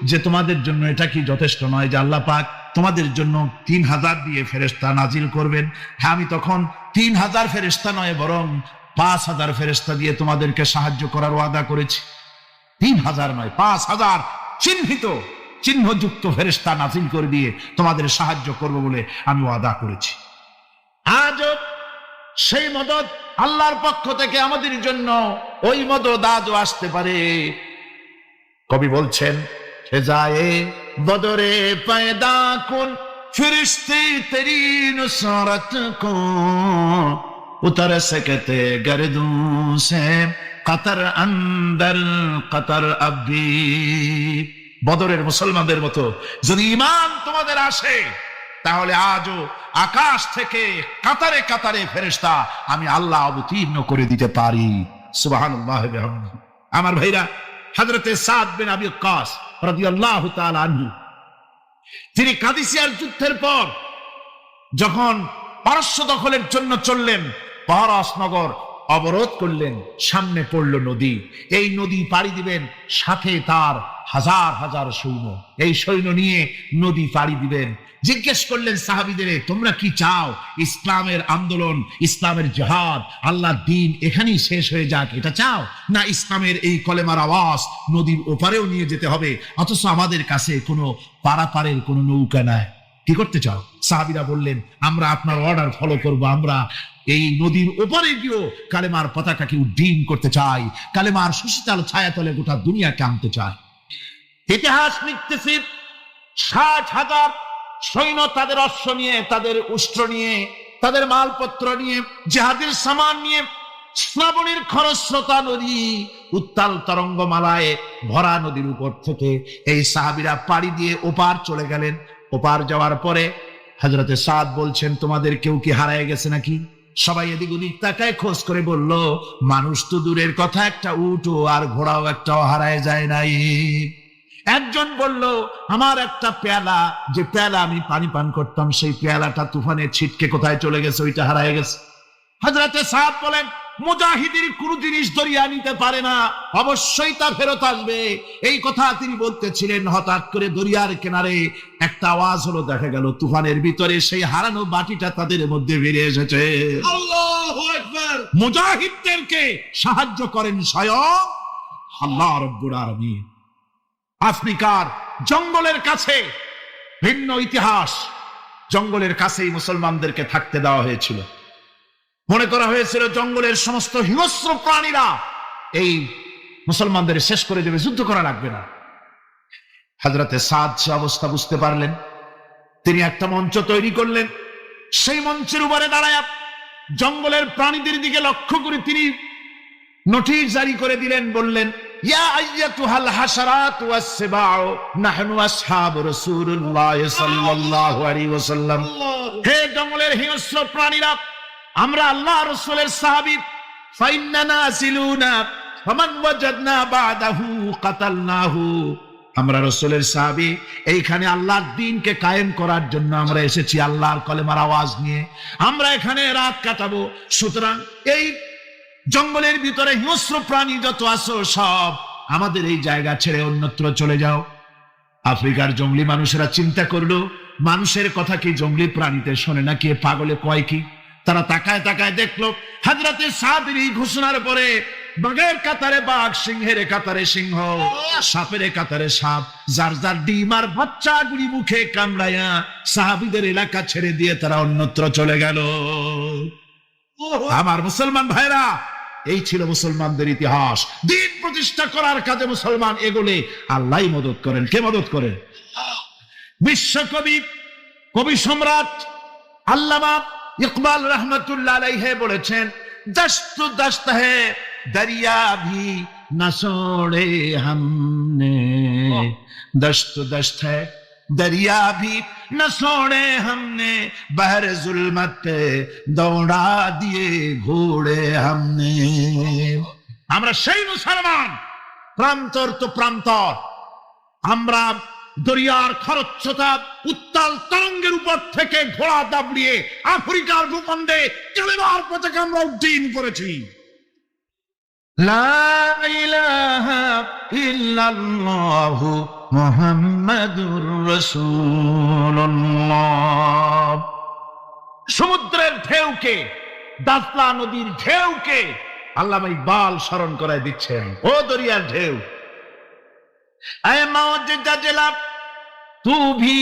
যে তোমাদের জন্য এটা কি যথেষ্ট নয় যে আল্লাহ পাক তোমাদের জন্য 3000 দিয়ে ফেরেশতা নাজিল করবেন, হ্যাঁ আমি তখন 3000 ফেরেশতা নয় বরং 5000 ফেরেশতা দিয়ে তোমাদেরকে সাহায্য করার ওয়াদা করেছি। 3000 নয় 5000 চিহ্নযুক্ত ফেরেশতা নাজিল করে দিয়ে তোমাদের সাহায্য করব বলে আমি ওয়াদা করেছি। আজও সেই মদদ আল্লাহর পক্ষ থেকে আমাদের জন্য ওই মদদ আজও আসতে পারে। কবি বলছেন সে যায় বদরে পয়দা কুন ফিরিস্তে তেরি নুসরত কো উতর সকতে গর্দু সে কতর আন্দর কতর আবি। বদরের মুসলমানদের মতো যদি ঈমান তোমাদের আসে তাহলে আজও আকাশ থেকে কাতারে কাতারে ফেরেশতা আমি আল্লাহ অবতীর্ণ করে দিতে পারি। সুবহানাল্লাহ ওয়া বিহামদিহি। আমার ভাইরা, হযরতে সাদ বিন আবি ওয়াক্কাস রাদিয়াল্লাহু তাআলা আনহু তিনি কাদিসিয়ার যুদ্ধের পর যখন পারস্য দখলের জন্য চললেন, পারস নগর অবরোধ করলেন, সামনে পড়ল নদী, এই নদী পাড়ি দিবেন, সাথে তার হাজার হাজার সৈন্য, এই সৈন্য নিয়ে নদী পাড়ি দিবেন। জিজ্ঞেস করলেন সাহাবীদের তোমরা কি চাও? ইসলামের আন্দোলন, ইসলামের জিহাদ, আল্লাহর দ্বীন এখানেই শেষ হয়ে যাক এটা চাও, না ইসলামের এই কলেমার আওয়াজ নদীর ওপারেও নিয়ে যেতে হবে অথচ আমাদের কাছে কোনো পারাপারের কোনো নৌকা নাই, কি করতে চাও? সাহাবীরা বললেন আমরা আপনার অর্ডার ফলো করব, আমরা এই নদীর ওপারে গিয়েও কালেমার পতাকাকে উড্ডীন করতে চাই, কালেমার সুশীতল ছায়াতলে গোটা দুনিয়াকে আনতে চাই। ইতিহাস লিখতেছি 60,000 সৈন্য তাদের অশ্ব নিয়ে, তাদের উষ্ট্র নিয়ে, তাদের মালপত্র নিয়ে, জিহাদের সামান নিয়ে শ্রাবণীর খরস্রোতা নদী, উত্তাল তরঙ্গমালায় ভরা নদীর উপর থেকে এই সাহাবীরা পাড়ি দিয়ে ওপার চলে গেলেন। ওপার যাওয়ার পরে হযরতে সাদ বলছেন তোমাদের কেউ কি হারায় গেছে নাকি? সবাই এদিক ওদিক তাকায়, খোঁজ করে বলল মানুষ তো দূরের কথা, একটা উট আর ঘোড়াও একটাও হারায় যায় নাই। একজন বলল আমার একটা পেয়ালা, যে পেয়ালা আমি পানি পান করতাম সেই পেয়ালাটা তুফানে ছিটকে কোথায় চলে গেছে, ওইটা হারায় গেছে। হযরতে সাদ বলেন মুজাহিদের কোন জিনিস দরিয়া নিতে পারে না, অবশ্যই তা ফেরত আসবে। এই কথা তিনি বলতেছিলেন, হঠাৎ করে দরিয়ার কিনারে একটা আওয়াজ হলো, দেখা গেল তুফানের ভিতরে সেই হারানো বাটিটা তাদের মধ্যে বেরিয়ে এসেছে। আল্লাহু আকবার! মুজাহিদদেরকে সাহায্য করেন স্বয়ং আল্লাহ রাব্বুল আলামিন। আফ্রিকার জঙ্গলের কাছে ভিন্ন ইতিহাস, জঙ্গলের কাছেই মুসলমানদেরকে থাকতে দেওয়া হয়েছিল। মনে করা হয়েছিল জঙ্গলের সমস্ত হিংস্র প্রাণীরা এই মুসলমানদের শেষ করে দেবে, যুদ্ধ করা লাগবে না। হযরতে সাদ সে অবস্থা বুঝতে পারলেন, তিনি একটা মঞ্চ তৈরি করলেন। সেই মঞ্চের উপরে দাঁড়ায় জঙ্গলের প্রাণীদের দিকে লক্ষ্য করে তিনি নোটিশ জারি করে দিলেন, বললেন, ইয়া আইয়াতুহাল হাশারাত ওয়াস সিবাউ নাহনু আসহাবু রাসূলুল্লাহ সাল্লাল্লাহু আলাইহি ওয়াসাল্লাম। হে জঙ্গলের হিংস্র প্রাণীরা, আমরা আল্লাহ রাসূলের সাহাবী। ফাইন্নানা সিলুনা ফামান ওয়াজাদনা বাদাহু কাতালনাহু। আমরা রাসূলের সাহাবী, এইখানে আল্লাহর দ্বীনকে কায়েম করার জন্য আমরা এসেছি আল্লাহর কলেমার আওয়াজ নিয়ে। আমরা এখানে রাত কাটাবো। সুতরাং এই জঙ্গলের ভিতরে হিংস্র প্রাণী যত আছো সব আমাদের এই জায়গা ছেড়ে অন্যত্র চলে যাও। আফ্রিকার জঙ্গলি মানুষেরা চিন্তা করলো, মানুষের কথা কি জঙ্গলি প্রাণীতে শোনে নাকি, পাগলে কয় কি? তারা তাকায় তাকায় দেখলো হযরতে সাদের এই ঘোষণার পরে বাঘের কাতারে বাঘ, সিংহের কাতারে সিংহ, সাপের কাতারে সাপ, যার যার ডিম আর বাচ্চাগুলি মুখে কামড়াইয়া সাহাবীদের এলাকা ছেড়ে দিয়ে তারা অন্যত্র চলে গেল। আমার মুসলমান ভাইরা, এই ছিল মুসলমানদের ইতিহাস। দ্বীন প্রতিষ্ঠা করার কাজে মুসলমান এগোলে আল্লাহই মদত করেন। কে মদত করেন? বিশ্বকবি, কবি সম্রাট আল্লামা ইকবাল রহমতুল্লাহ আলাইহি বলেছেন, দস্ত দস্ত है दरिया भी न छोड़े हमने, दस्त दस्त है दरिया भी न छोड़े हमने, बहर जुल्मत दौड़ा दिए घोड़े हमने। আমরা সেই মুসলমান, প্রান্তর তো প্রান্তর। আমরা দরিয়ার খরচ্ছতা উত্তাল তরঙ্গের উপর থেকে ঘোড়া দাবড়িয়ে আফ্রিকার ভূখণ্ডে কালেমার পতাকা আমরা উড্ডীন করেছি। লা ইলাহা ইল্লাল্লাহু মুহাম্মাদুর রাসূলুল্লাহ। সমুদ্রের ঢেউকে, দাজলা নদীর ঢেউকে আল্লামা ইকবাল স্মরণ করায় দিচ্ছেন। ও দরিয়ার ঢেউ, ऐ मौज जजला तू भी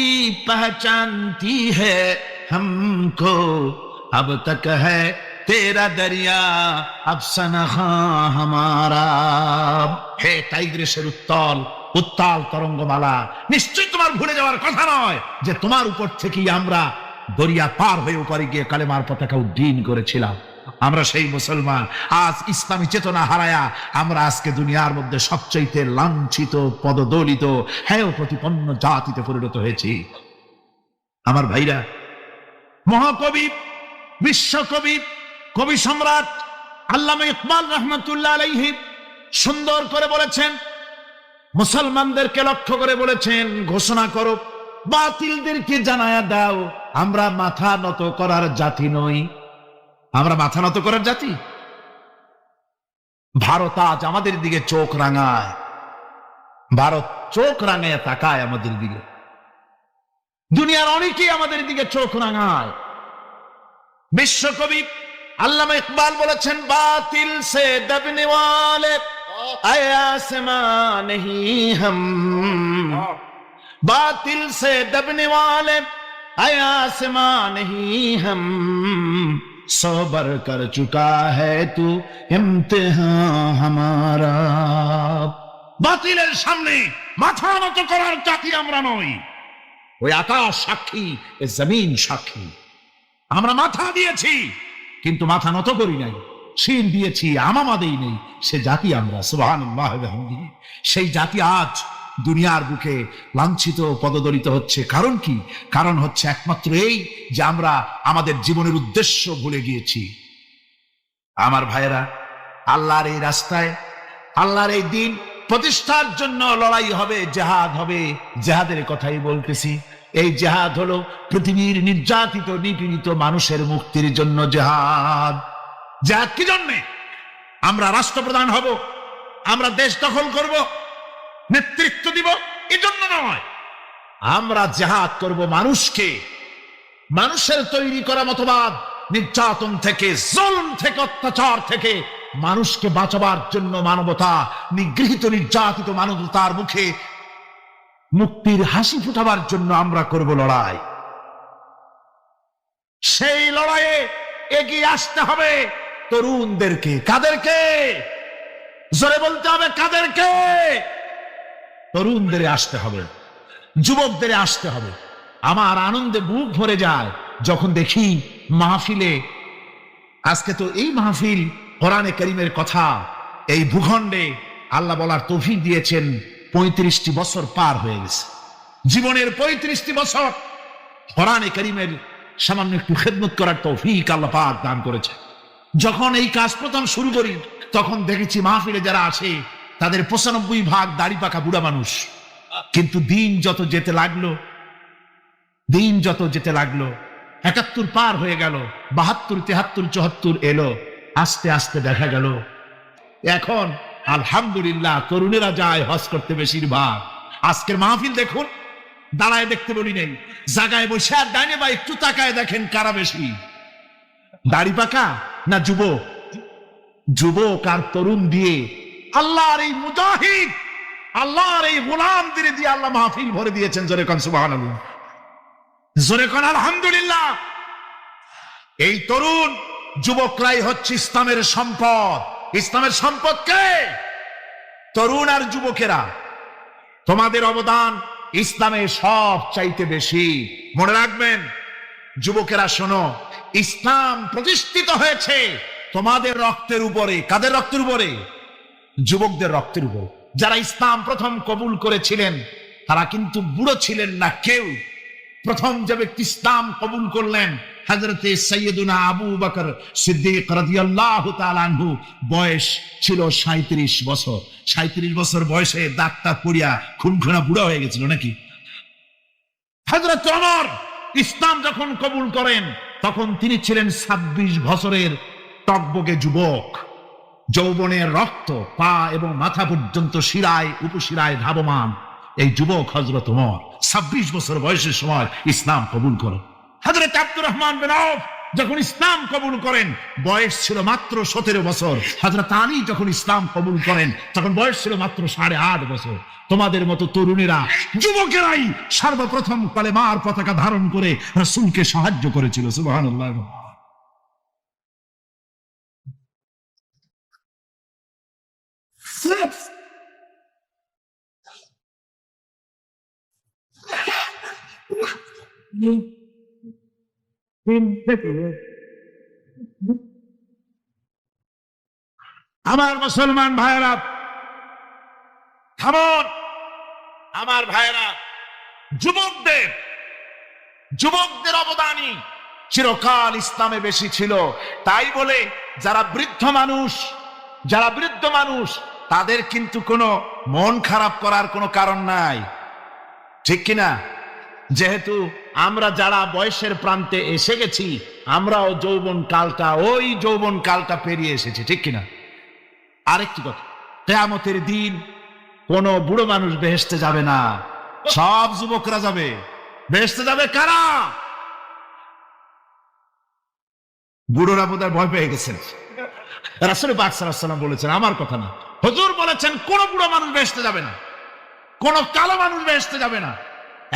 पहचानती है हमको, अब तक है तेरा दरिया अफसाना हमारा। হে টাইগ্রিসের উত্তাল তরঙ্গমালা, নিশ্চয় তোমার ভুলে যাওয়ার কথা নয় যে তোমার উপর থেকেই আমরা দরিয়া পার হয়ে উপরে গিয়ে কালেমার পতাকা উড্ডীন করেছিলাম। আমরা সেই মুসলমান। আজ ইসলামী চেতনা হারায়া আমরা আজকে দুনিয়ার মধ্যে সবচেয়ে লাঞ্ছিত, পদদলিত, হেয় প্রতিপন্ন জাতিতে পরিণত হয়েছি। আমার ভাইরা, মহাকবি, বিশ্বকবি, কবি সম্রাট আল্লামা ইকবাল রহমতুল্লাহ আলাইহি সুন্দর করে বলেছেন, মুসলমানদেরকে লক্ষ্য করে বলেছেন, ঘোষণা করো, বাতিলদেরকে জানায়া দাও, আমরা মাথা নত করার জাতি নই। আমরা মাথা নত করার জাতি? ভারত আজ আমাদের দিকে চোখ রাঙায়, ভারত চোখ রাঙায় তাকায় আমাদের দিকে। দুনিয়ার অনেকেই আমাদের দিকে চোখ রাঙায়। বিশ্বকবি আল্লামা ইকবাল বলেছেন, বাতিল সে দবনে ওয়ালে আয়ে আসমান নেহি হাম, বাতিল সে দবনে ওয়ালে আয়ে আসমান নেহি হাম, सोबर कर चुका है तू इम्तिहान हमारा। বাতিলের সামনে মাথা নত করার জাতি আমরা নই। ওই আকাশ সাক্ষী, এ জমিন সাক্ষী। আমরা মাথা দিয়েছি কিন্তু মাথা নত করি নাই, শির দিয়েছি আমামা দেই নেই, সে জাতি আমরা। সুবহানাল্লাহ ওয়া বিহামদিহি। সেই জাতি আজ দুনিয়ার বুকে লাঞ্ছিত, পদদলিত হচ্ছে। কারণ কি? কারণ হচ্ছে একমাত্র এই যে আমরা আমাদের জীবনের উদ্দেশ্য ভুলে গিয়েছি। আমার ভাইয়েরা, আল্লাহর এই রাস্তায়, আল্লাহর এই দিন প্রতিষ্ঠার জন্য লড়াই হবে, জেহাদ হবে। জেহাদের কথাই বলতেছি। এই জেহাদ হলো পৃথিবীর নির্যাতিত, নিপীড়িত মানুষের মুক্তির জন্য জেহাদ। জেহাদ কি জন্যে? আমরা রাষ্ট্রপ্রধান হব, আমরা দেশ দখল করব, নেতৃত্ব দিব, এজন্য নয়। আমরা জিহাদ করব মানুষকে, মানুষের তৈরি করা মতবাদ, নির্যাতন থেকে, জুলম থেকে, অত্যাচার থেকে মানুষকে বাঁচাবার জন্য, মানবতা নিগৃহীত, নির্যাতিত মানবতার মুখে মুক্তির হাসি ফুটাবার জন্য আমরা করব লড়াই। সেই লড়াইয়ে এগিয়ে আসতে হবে তরুণদেরকে। কাদেরকে? জোরে বলতে হবে, কাদেরকে? তরুণদের আসতে হবে। যুবকদের আসতে হবে। আমার আনন্দে বুক ভরে যায় যখন দেখি মাহফিলে, আজকে তো এই মাহফিল কোরআনে কারীমের কথা এই ভূখণ্ডে আল্লাহ বলার তৌফিক দিয়েছেন। 35টি বছর পার হয়ে গেছে, জীবনের 35টি বছর কোরআনে কারীমের সামান্য একটু খেদমত করার তৌফিক আল্লাহ পাক দান করেছে। যখন এই কাজ প্রথম শুরু করি তখন দেখেছি মাহফিলে যারা আসে তাদের 95% দাড়ি পাকা বুড়া মানুষ। কিন্তু দিন যত যেতে লাগলো 71 পার হয়ে গেল, 72, 73, 74 এলো, আস্তে আস্তে দেখা গেল এখন আলহামদুলিল্লাহ তরুণেরা যায় হজ করতে বেশিরভাগ। আজকের মাহফিল দেখুন, দাঁড়ায় দেখতে বলি নেই, জায়গায় বসে আর ডাইনে বা একটু তাকায় দেখেন কারা বেশি, দাড়ি পাকা না যুবক? যুবক আর তরুণ দিয়ে আল্লাহর এই মুজাহিদ, আল্লাহর এই গোলামদের দিয়ে আল্লাহ মাহফিল ভরে দিয়েছেন। জোরে কোন সুবহানাল্লাহ, জোরে কোন আলহামদুলিল্লাহ। এই তরুণ যুবকরাই হচ্ছে ইসলামের সম্পদ। ইসলামের সম্পদ কে? তরুণ আর যুবকেরা। তোমাদের অবদান ইসলামে সব চাইতে বেশি। মনে রাখবেন যুবকেরা, শোনো, ইসলাম প্রতিষ্ঠিত হয়েছে তোমাদের রক্তের উপরে। কাদের রক্তের উপরে? যুবকদের রক্তের উপর। যারা ইসলাম প্রথম কবুল করেছিলেন তারা কিন্তু বুড়ো ছিলেন না কেউ। প্রথম যে ব্যক্তি ইসলাম কবুল করলেন হযরতে সাইয়্যিদুনা আবু বকর সিদ্দিক রাদিয়াল্লাহু তাআলা আনহু, বয়স ছিল 37 বছর। 37 বছর বয়সে দাঁতটা পড়িয়া খুনখুনা বুড়া হয়ে গেছিল নাকি? হযরত ওমর ইসলাম যখন কবুল করেন তখন তিনি ছিলেন 26 বছরের টকবকে যুবক। যৌবনের রক্ত পা এবং মাথা পর্যন্ত শিরায় উপশিরায় ধাবমান এই যুবক হযরত ওমর 26 বছর বয়সের সময় ইসলাম কবুল করেন। হযরত আব্দুর রহমান বিন আউফ যখন ইসলাম কবুল করেন বয়স ছিল মাত্র 17 বছর। হযরত আলী যখন ইসলাম কবুল করেন তখন বয়স ছিল মাত্র 8.5 বছর। তোমাদের মতো তরুণেরা, যুবকেরাই সর্বপ্রথম কালেমার পতাকা ধারণ করে রাসূলকে সাহায্য করেছিল। সুবহানাল্লাহ। আমার মুসলমান ভাইয়েরা থামুন। আমার ভাইয়েরা, যুবকদের অবদানই চিরকাল ইসলামে বেশি ছিল। তাই বলে যারা বৃদ্ধ মানুষ তাদের কিন্তু কোনো মন খারাপ করার কোনো কারণ নাই, ঠিক কিনা? যেহেতু আমরা যারা বয়সের প্রান্তে এসে গেছি আমরাও ওই যৌবন কালটা পেরিয়ে এসেছি, ঠিক কিনা? আরেকটি কথা, কিয়ামতের দিন কোন বুড়ো মানুষ বেহেশতে যাবে না, সব যুবকরা যাবে। বেহেশতে যাবে কারা? বুড়োরা বোধহয় ভয় পেয়ে গেছেন। রাসূল পাক সাল্লাল্লাহু আলাইহি ওয়াসাল্লাম বলেছেন, আমার কথা না, হুজুর বলেছেন কোন বুড়ো মানুষ বেহেশতে যাবে না, কোন কালো মানুষ বেহেশতে যাবে না।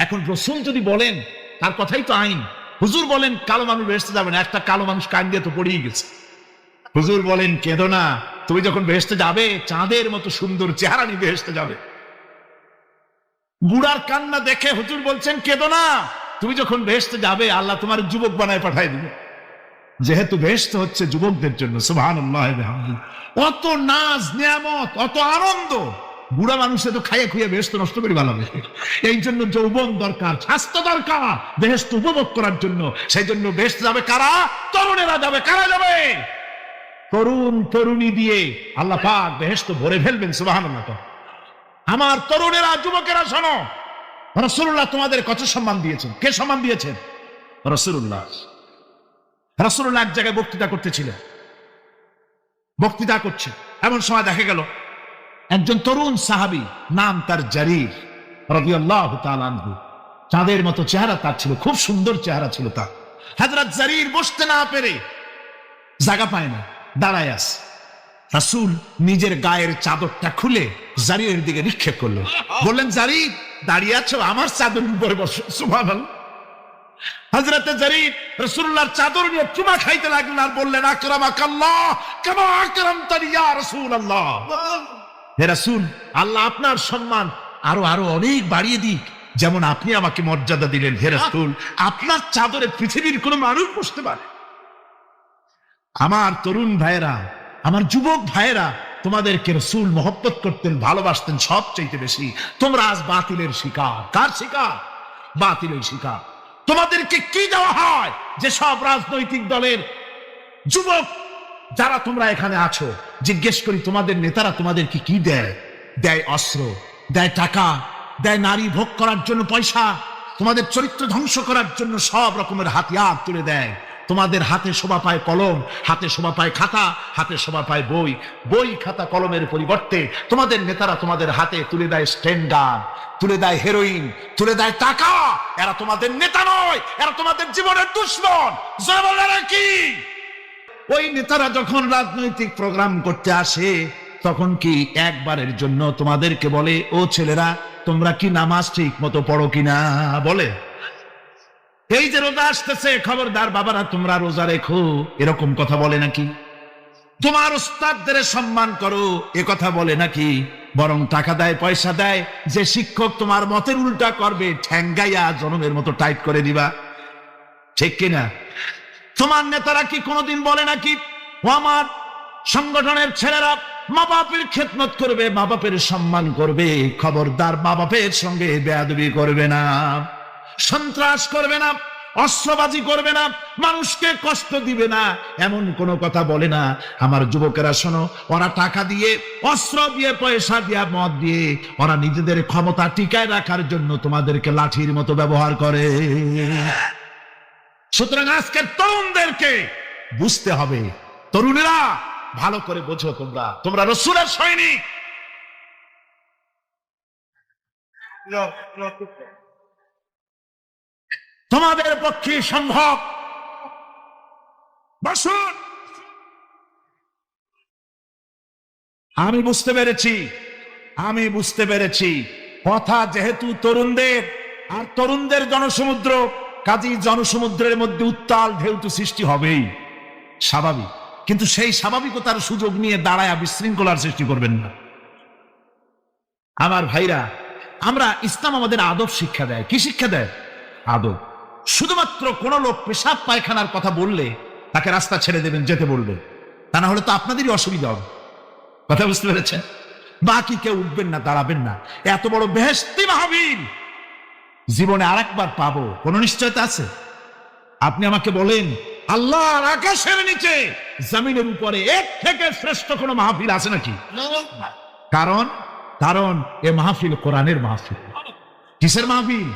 এখন রাসূল যদি বলেন তার কথাই তো আইন। হুজুর বলেন কালো মানুষ বেহেশতে যাবে না, একটা কালো মানুষ কান দিয়ে তো পড়েই গেছে। হুজুর বলেন কেঁদো না, তুমি যখন বেহেশতে যাবে চাঁদের মতো সুন্দর চেহারা নিয়ে বেহেশতে যাবে। বুড়ার কান্না দেখে হুজুর বলছেন কেঁদো না, তুমি যখন বেহেশতে যাবে আল্লাহ তোমার যুবক বানায় পাঠায় দিবে। যেহেতু বেহেশত হচ্ছে যুবকদের জন্য, সুবহানাল্লাহ। অত নাজ নিয়ামত, অত আনন্দ, বুড়া মানুষে তো খাইয়ে খুঁয়ে বেহেশত নষ্ট করে ভালো হবে। এই জন্য যৌবন দরকার, স্বাস্থ্য দরকার বেহেশত উপভোগ করার জন্য। সেই জন্য বেহেশতে যাবে কারা? তরুণেরা যাবে। কারা যাবে? তরুণ তরুণী দিয়ে আল্লাহ পাক বেহেশত ভরে ফেলবেন। সুবহানাল্লাহ। আমার তরুণেরা, যুবকেরা শোনো, রাসূলুল্লাহ তোমাদের কত সম্মান দিয়েছেন। কে সম্মান দিয়েছেন? রাসূলুল্লাহ। রাসূলুল্লাহ এক জায়গায় বক্তৃতা করতেছিলেন, বক্তৃতা করছে, এমন সময় দেখা গেল একজন তরুণ সাহাবী, নাম তার জারীর রাদিয়াল্লাহু তাআলা আনহু। চাঁদের মতো চেহারা তার ছিল, খুব সুন্দর চেহারা ছিল তার। হযরত জারীর বসতে না পেরে জায়গা পায় না, দাঁড়ায় আছে। রাসূল নিজের গায়ের চাদরটা খুলে জারীরের দিকে নিক্ষেপ করলেন, বললেন জারীর দাঁড়িয়ে আছো, আমার চাদর উপরে বসো। সুবহানাল্লাহ। হযরত জারীর রাসূলুল্লাহর চাদর নিয়ে চুমা খাইতে লাগলেন আর বললেন আকরামাকাল্লাহ কামা আকরামতানি ইয়া রাসূলুল্লাহ। হে রাসূল, আল্লাহ আপনার সম্মান আরো অনেক বাড়িয়ে দিক, যেমন আপনি আমাকে মর্যাদা দিলেন হে রাসূল, আপনার চাদরে পৃথিবীর কোনো মানুষ বসতে পারে? আমার তরুণ ভাইয়েরা, আমার যুবক ভাইয়েরা, তোমাদেরকে রাসূল মহব্বত করতেন, ভালোবাসতেন সবচাইতে বেশি। তোমরা আজ বাতিলের শিকার। কার শিকার? বাতিলের শিকার। তোমাদেরকে কি দেওয়া হয়? যে সব রাজনৈতিক দলের যুবক যারা তোমরা এখানে আছো, জিজ্ঞেস করি তোমাদের নেতারা তোমাদেরকে কি দেয়? দেয় অস্ত্র, দেয় টাকা, দেয় নারী ভোগ করার জন্য পয়সা, তোমাদের চরিত্র ধ্বংস করার জন্য সব রকমের হাতিয়ার তুলে দেয়। তোমাদের হাতে শোভা পায় কলম, হাতে শোভা পায় খাতা, হাতে শোভা পায় বই। বই খাতা কলমের পরিবর্তে তোমাদের নেতারা তোমাদের হাতে তুলে দেয় স্টেন গান, তুলে দেয় হেরোইন, তুলে দেয় টাকা। এরা তোমাদের নেতা নয়, এরা তোমাদের জীবনের দুশ্মন। জয় বাংলা কি? ওই নেতারা যখন রাজনৈতিক প্রোগ্রাম করতে আসে, তখন কি একবারের জন্য তোমাদেরকে বলে, ও ছেলেরা তোমরা কি নামাজ ঠিক মতো পড়ো কিনা? বলে এই যে রোজা আসতেছে, খবরদার বাবারা তোমরা রোজা রেখো, এরকম কথা বলে নাকি? তোমার উস্তাদদের সম্মান করো, এ কথা বলে নাকি? বরং টাকা দেয়, পয়সা দেয়। যে শিক্ষক তোমার মতের উল্টা করবে, ঠ্যাঙ্গাইয়া জনমের মতো টাইট করে দিবা। ঠিক কিনা? তোমার নেতারা কি কোনোদিন বলে নাকি, ও আমার সংগঠনের ছেলেরা মা বাপের খেদমত করবে, মা বাপের সম্মান করবে, খবরদার মা বাপের সঙ্গে বেয়াদবি করবে না, সন্ত্রাস করবে না, অস্ত্রবাজি করবে না, মানুষকে কষ্ট দিবে না, এমন কোনো কথা বলে না? আমার যুবকেরা শোনো, ওরা টাকা দিয়ে, অস্ত্র দিয়ে, পয়সা দিয়ে, মদ দিয়ে ওরা নিজেদের ক্ষমতা টিকায় রাখার জন্য তোমাদেরকে লাঠির মতো ব্যবহার করে। সুতরাং আজকের তরুণদেরকে বুঝতে হবে, তরুণেরা ভালো করে বোঝো, তোমরা রাসূলের সৈনিক। তোমাদের পক্ষে সম্ভব। বসুন। আমি বুঝতে পেরেছি কথা যেহেতু তরুণদের, আর তরুণদের জনসমুদ্র, কাজী জনসমুদ্রের মধ্যে উত্তাল ঢেউটি সৃষ্টি হবেই, স্বাভাবিক। কিন্তু সেই স্বাভাবিকতার সুযোগ নিয়ে দাঁড়ায় বিশৃঙ্খলার সৃষ্টি করবেন না। আমার ভাইরা, আমরা ইসলাম আমাদের আদব শিক্ষা দেয়। কি শিক্ষা দেয়? আদব। শুধুমাত্র কোন লোক পেশাব পায়খানার কথা বললে তাকে রাস্তা ছেড়ে দেবেন, যেতে বলবে, তা না হলে তো আপনাদেরই অসুবিধা হবে। কথা বুঝতে পেরেছেন? বাকি কেউ উঠবেন না, দাঁড়াবেন না। এত বড় বেহেশতি মাহফিল জীবনে আরেকবার পাবো কোন নিশ্চয়তা আছে? আপনি আমাকে বলেন, আল্লাহর আকাশের নিচে জমিনের উপরে এর থেকে শ্রেষ্ঠ কোন মাহফিল আছে নাকি? কারণ এ মাহফিল কোরআনের মাহফিল। কিসের মাহফিল?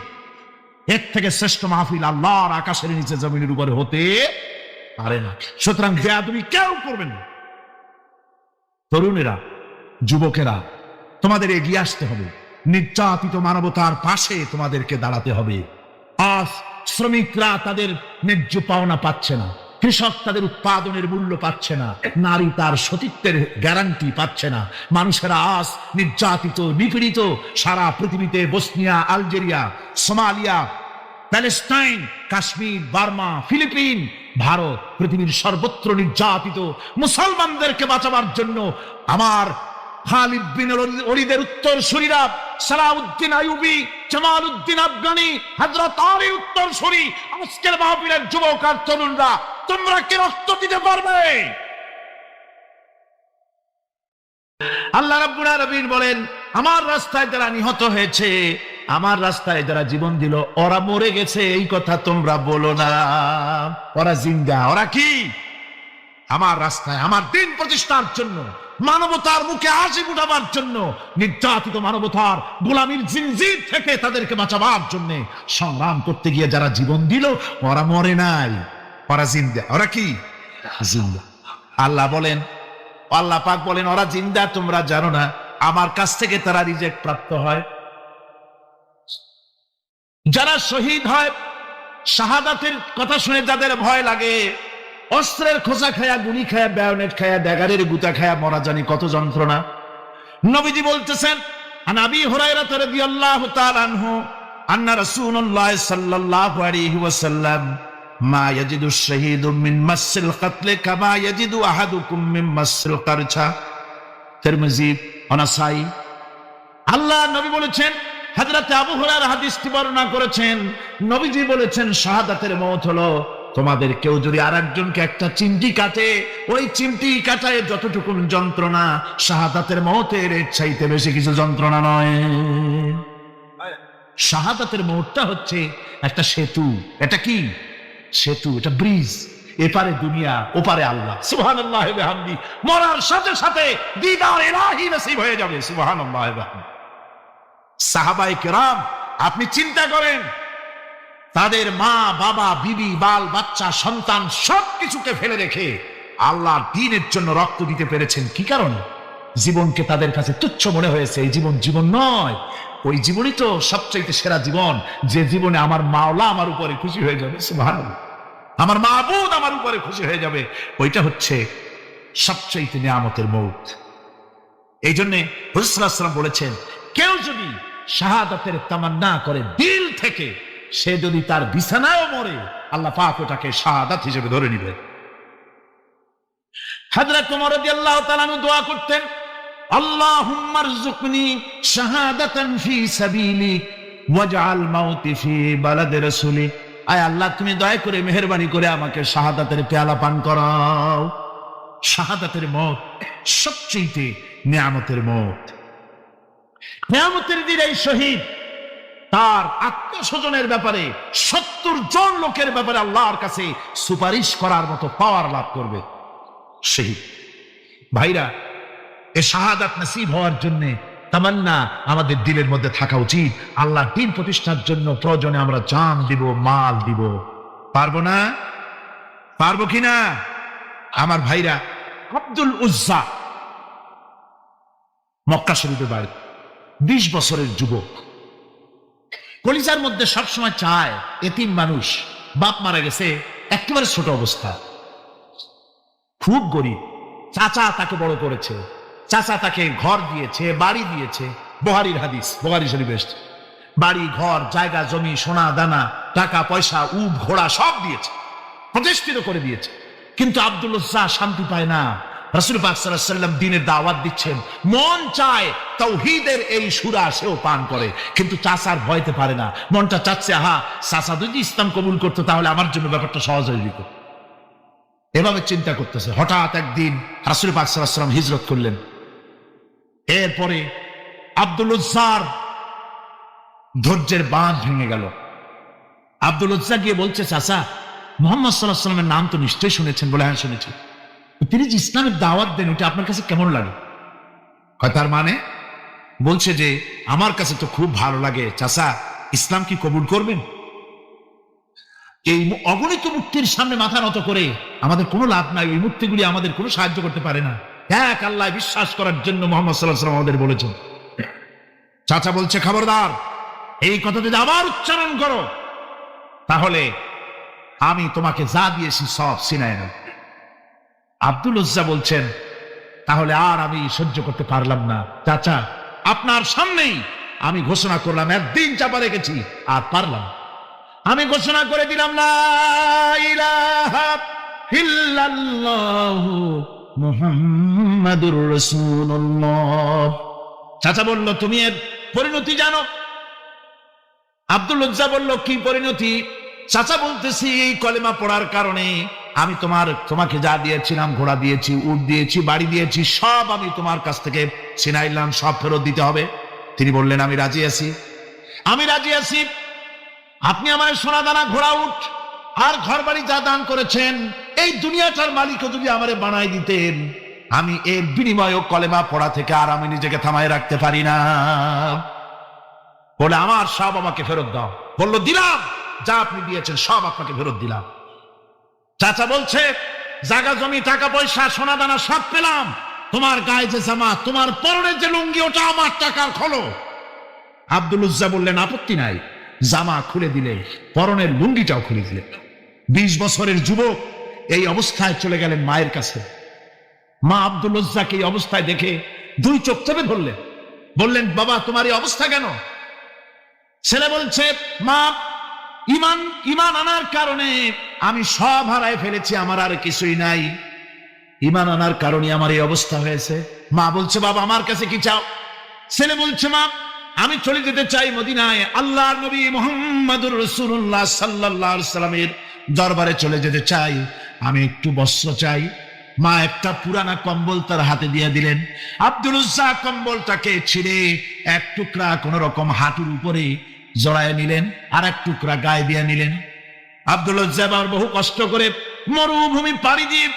এর থেকে শ্রেষ্ঠ মাহফিল আল্লাহর আকাশের নিচে জমিনের উপরে হতে পারে না। সুতরাং বেয়াদবি কেউ করবেন না। তরুণেরা, যুবকেরা, তোমাদের এগিয়ে আসতে হবে। নির্যাতিত মানবতার পাশে তোমাদেরকে দাঁড়াতে হবে। আজ শ্রমিকরা তাদের ন্যায্য পাওনা পাচ্ছে না, কৃষক তাদের উৎপাদনের মূল্য পাচ্ছে না, নারী তার সতীত্বের গ্যারান্টি পাচ্ছে না। মানুষেরা আজ নির্যাতিত, নিপীড়িত। সারা পৃথিবীতে Bosnia, Algeria, Somalia, Palestine, Kashmir, Burma, Philippines, Bharat, পৃথিবীর সর্বত্র নির্যাতিত মুসলমানদেরকে বাঁচাবার জন্য আমার খালিদ বিন ওলীদের উত্তরসূরিরা, সালাউদ্দিন আইয়ুবী, জামালউদ্দিন আফগানি, হযরত আলী উত্তরসূরি, আজকের মাহফিলের যুবক আর তরুণরা, তোমরা কি রক্ত দিতে পারবে? আল্লাহ রাব্বুল আলামিন বলেন, আমার রাস্তায় যারা নিহত হয়েছে, আমার রাস্তায় যারা জীবন দিল, ওরা মরে গেছে এই কথা তোমরা বলো না। ওরা জিন্দা। ওরা কি? আমার রাস্তায়, আমার দিন প্রতিষ্ঠার জন্য, মানবতার মুখে হাসি ফুটাবার জন্য, নির্যাতিত মানবতার গোলামীর জিনজির থেকে তাদেরকে বাঁচাবার জন্য সংগ্রাম করতে গিয়ে যারা জীবন দিল, ওরা মরে নাই, ওরা জিন্দা। ওরা কি? জিন্দা। আল্লাহ বলেন, আল্লাহ পাক বলেন, ওরা জিন্দা তোমরা জানো না, আমার কাছ থেকে তারা রিজেক্ট প্রাপ্ত হয়। যারা শহীদ হয়, শাহাদাতের কথা শুনে যাদের ভয় লাগে, অস্ত্রের খোঁচা খায়া, গুলি খায়া, বায়োনেট খায়া, ড্যাগারের গুতা খায়া মরা, জানি কত যন্ত্রণা। নবীজি বলতেছেন, আন আবি হুরায়রা রাদিয়াল্লাহু তাআলা আনহু আন্না রাসূলুল্লাহ সাল্লাল্লাহু আলাইহি ওয়াসাল্লাম মা ইয়াজিদু শাহীদু মিন মাসিল কাতল কামা ইয়াজিদু আহাদুকুম মিন মাসিল কারছা। তিরমিজি, নাসাই। আল্লাহ নবী বলেছেন, হযরত আবু হুরায়রা হাদিসটি বর্ণনা করেছেন, নবীজি বলেছেন শাহাদাতের মওত হলো তোমাদের কেউ যদি আরেকজনকে একটা চিমটি কাটে, ওই চিমটি কাটায় যতটুকু যন্ত্রণা, শাহাদাতের মওতের এর চাইতে বেশি কিছু যন্ত্রণা নয়। শাহাদাতের মওতটা হচ্ছে একটা সেতু। এটা কি সেতু? এটা ব্রিজ। এপারে দুনিয়া, ওপারে আল্লাহ। সুবহানাল্লাহ ওয়া বিহামদি। মরার সাথে সাথে দিদার ইলাহি নসিব হয়ে যাবে। সুবহানাল্লাহ ওয়া বিহামদি। সাহাবায়ে কেরাম, আপনি চিন্তা করেন, তাদের মা বাবা বিবি বাল বাচ্চা সন্তান সবকিছুকে ফেলে রেখে আল্লাহর দ্বীনের জন্য রক্ত দিতে পেরেছেন। কি কারণে? জীবনকে তাদের কাছে তুচ্ছ মনে হয়েছে। এই জীবন জীবন নয়, ওই জীবনই তো সবচাইতে সেরা জীবন, যে জীবনে আমার মাওলা আমার উপরে খুশি হয়ে যাবে। সুবহানাল্লাহ, আমার মাবুদ আমার উপরে খুশি হয়ে যাবে। ওইটা হচ্ছে সবচাইতে নিয়ামতের মওত। এই জন্য রাসূল সাল্লাল্লাহু আলাইহি ওয়াসাল্লাম বলেছেন, কেউ যদি শাহাদাতের তামান্না করে দিল থেকে, সে যদি তার বিছানায়ও মরে, আল্লাহ পাক ওটাকে শাহাদাত হিসেবে ধরে নেবেন। হযরত ওমর রাদিয়াল্লাহু তাআলা আনহু দোয়া করতেন, আল্লাহুম্মা রযুকনি শাহাদাতান ফি সাবিলিক ওয়াজআল মাউতি ফি বালাদি রাসূলিক। আয় আল্লাহ, তুমি দয়া করে মেহেরবানি করে আমাকে শাহাদাতের পেয়ালা পান করাও। শাহাদাতের মওত সবচেয়ে নিয়ামতের মওত। নিয়ামতের দিন এই শহীদ তার আত্মীয় স্বজনের ব্যাপারে 70 জন লোকের ব্যাপারে আল্লাহর কাছে সুপারিশ করার মতো পাওয়ার লাভ করবে। শহীদ ভাইরা, এ শাহাদাত নসিব হওয়ার জন্য তামান্না আমাদের দিলের মধ্যে থাকা উচিত। আল্লাহ দ্বীন প্রতিষ্ঠার জন্য প্রয়োজনে আমরা জান দিব, মাল দিব। পারবো না? পারবো কিনা আমার ভাইরা? আব্দুল উজ্জা মক্কা শরীফের বাড়ি, 20 বছরের যুবক, কলিজার মধ্যে সবসময় চায় এতিম মানুষ, বাপ মারা গেছে, একেবারে ছোট অবস্থা, খুব গরিব। চাচা তাকে বড় করেছে, চাচা তাকে ঘর দিয়েছে, বাড়ি দিয়েছে। বুখারীর হাদিস, বুখারী শরীফে এসেছে। বাড়ি ঘর জায়গা জমি সোনা দানা টাকা পয়সা উট ঘোড়া সব দিয়েছে, প্রতিষ্ঠিত করে দিয়েছে। কিন্তু আব্দুল উজ্জা শান্তি পায় না। রাসূল পাক সাল্লাল্লাহু আলাইহি ওয়াসাল্লাম দ্বীনের দাওয়াত দিচ্ছেন, মন চায় তাওহীদের এই সূরা সেও পান করে, কিন্তু চাচার ভয়তে পারে না। মনটা চাচ্ছে, আহা, চাচা যদি ইসলাম কবুল করতো তাহলে আমার জন্য ব্যাপারটা সহজ হয়ে যেত। এভাবে চিন্তা করতেছে। হঠাৎ একদিন রাসূল পাক সাল্লাল্লাহু আলাইহি ওয়াসাল্লাম হিজরত করলেন। এরপরে আব্দুল উজ্জার ধৈর্যের বাঁধ ভেঙে গেল। আব্দুল উজ্জা গিয়ে বলছে, চাচা, মুহাম্মদ সাল্লাল্লাহু আলাইহি ওয়াসাল্লামের নাম তো নিশ্চয়ই শুনেছেন। বলে, হ্যাঁ শুনেছি। তিনি যে ইসলামের দাওয়াত দেন, ওটা আপনার কাছে কেমন লাগে? তার মানে বলছে যে আমার কাছে তো খুব ভালো লাগে। চাচা, ইসলাম কি কবুল করবেন? এই অগণিত মূর্তির সামনে মাথা নত করে আমাদের কোনো লাভ নাই। ওই মূর্তিগুলি আমাদের কোনো সাহায্য করতে পারে না। এক আল্লাহ বিশ্বাস করার জন্য মুহাম্মদ সাল্লাল্লাহু আলাইহি ওয়াসাল্লাম আমাদের বলেছেন। চাচা বলছে, খবরদার, এই কথা যদি আবার উচ্চারণ করো তাহলে আমি তোমাকে যা দিয়েছি সব ছিনায় নেব। আব্দুল উজ্জা বলছেন, তাহলে আর আমি সহ্য করতে পারলাম না। চাচা, আপনার সামনেই আমি ঘোষণা করলাম, একদিন চাপা রেখেছি, আর পারলাম। আমি ঘোষণা করে দিলাম, লা ইলাহা ইল্লাল্লাহু মুহাম্মাদুর রাসূলুল্লাহ। চাচা বলল, তুমি এর পরিণতি জানো? আব্দুল উজ্জা বলল, কি পরিণতি? চাচা বলতেছি, এই কলেমা পড়ার কারণে আমি তোমাকে যা দিয়েছিলাম, ঘোড়া দিয়েছি, উট দিয়েছি, বাড়ি দিয়েছি, সব আমি তোমার কাছ থেকে ছিনাইলাম, সব ফেরত দিতে হবে। তিনি বললেন, আমি রাজি আছি, আমি রাজি আছি। আপনি আমার সোনা দানা ঘোড়া উট আর ঘর বাড়ি যা দান করেছেন, এই দুনিয়াটার মালিকও যদি আমারে বানাই দিতেন, আমি এর বিনিময়ে কলেমা পড়া থেকে আর আমি নিজেকে থামায় রাখতে পারি না। বলে, আমার সব আমাকে ফেরত দাও। বলল, দিলাম, যা আপনি দিয়েছেন সব আপনাকে ফেরত দিলাম। চাচা বলছে, জায়গা জমি টাকা পয়সা সোনা দানা সব পেলাম, তোমার গায়ে যে জামা, তোমার পরনের যে লুঙ্গি, ওটা আমার টাকার খোলো। আব্দুল উজ্জা বললেন, আপত্তি নাই। জামা খুলে দিলে, পরনের লুঙ্গিটাও খুলে দিলে। 20 বছরের যুবক এই অবস্থায় চলে গেলেন মায়ের কাছে। মা আব্দুল উজ্জাকে এই অবস্থায় দেখে 2 চোখ চেপে ধরলেন। বললেন, বাবা, তোমার এই অবস্থা কেন? ছেলে বলছে, মা, ইমান আনার কারণে আমি সব হারায় ফেলেছি, আমার আর কিছুই নাই। ইমান আনার কারণে আমার এই অবস্থা হয়েছে। মা বলছে, বাবা, আমার কাছে কি চাও? ছেলে বলছে, মা, আমি চলে যেতে চাই মদিনায়, আল্লাহর নবী মুহাম্মদুর রাসূলুল্লাহ সাল্লাল্লাহু আলাইহি সাল্লামের দরবারে চলে যেতে চাই, আমি একটু বস্ত্র চাই। মা একটা পুরানা কম্বল তার হাতে দিয়ে দিলেন। আব্দুল উজ্জা কম্বলটাকে ছিঁড়ে এক টুকরা কোন রকম হাঁটুর উপরে জড়ায় নিলেন, আর এক টুকরা গায়ে দিয়ে নিলেন। আব্দুল উজ্জা আবার বহু কষ্ট করে মরুভূমি পাড়ি দিয়ে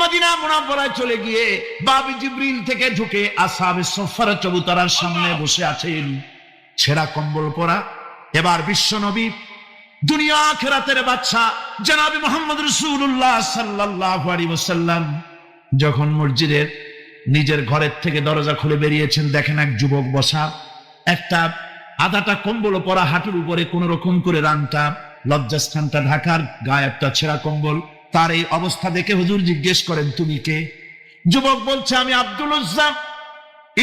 মদিনা মুনাওয়ারায় চলে গিয়ে বাবি জিবরিল থেকে ঢুকে আসহাবে সুফফার চবুতরার সামনে বসে আছেন, ছেঁড়া কম্বল পরা। এবার বিশ্ব নবী, দুনিয়া আখিরাতের বাদশা জনাবে মুহাম্মদ রাসূলুল্লাহ সাল্লাল্লাহু আলাইহি ওয়াসাল্লাম যখন মসজিদের নিজের ঘরের থেকে দরজা খুলে বেরিয়েছেন, দেখেন এক যুবক বসা, একটা আধাটা কম্বল পরা, হাঁটুর উপরে কোন রকম করে রানটা লজ্জাস্থানটা ঢাকার, গায়ে একটা ছেঁড়া কম্বল। তার এই অবস্থা দেখে হুজুর জিজ্ঞেস করেন, তুমি কে? যুবক বলছে, আমি আব্দুল উজ্জা।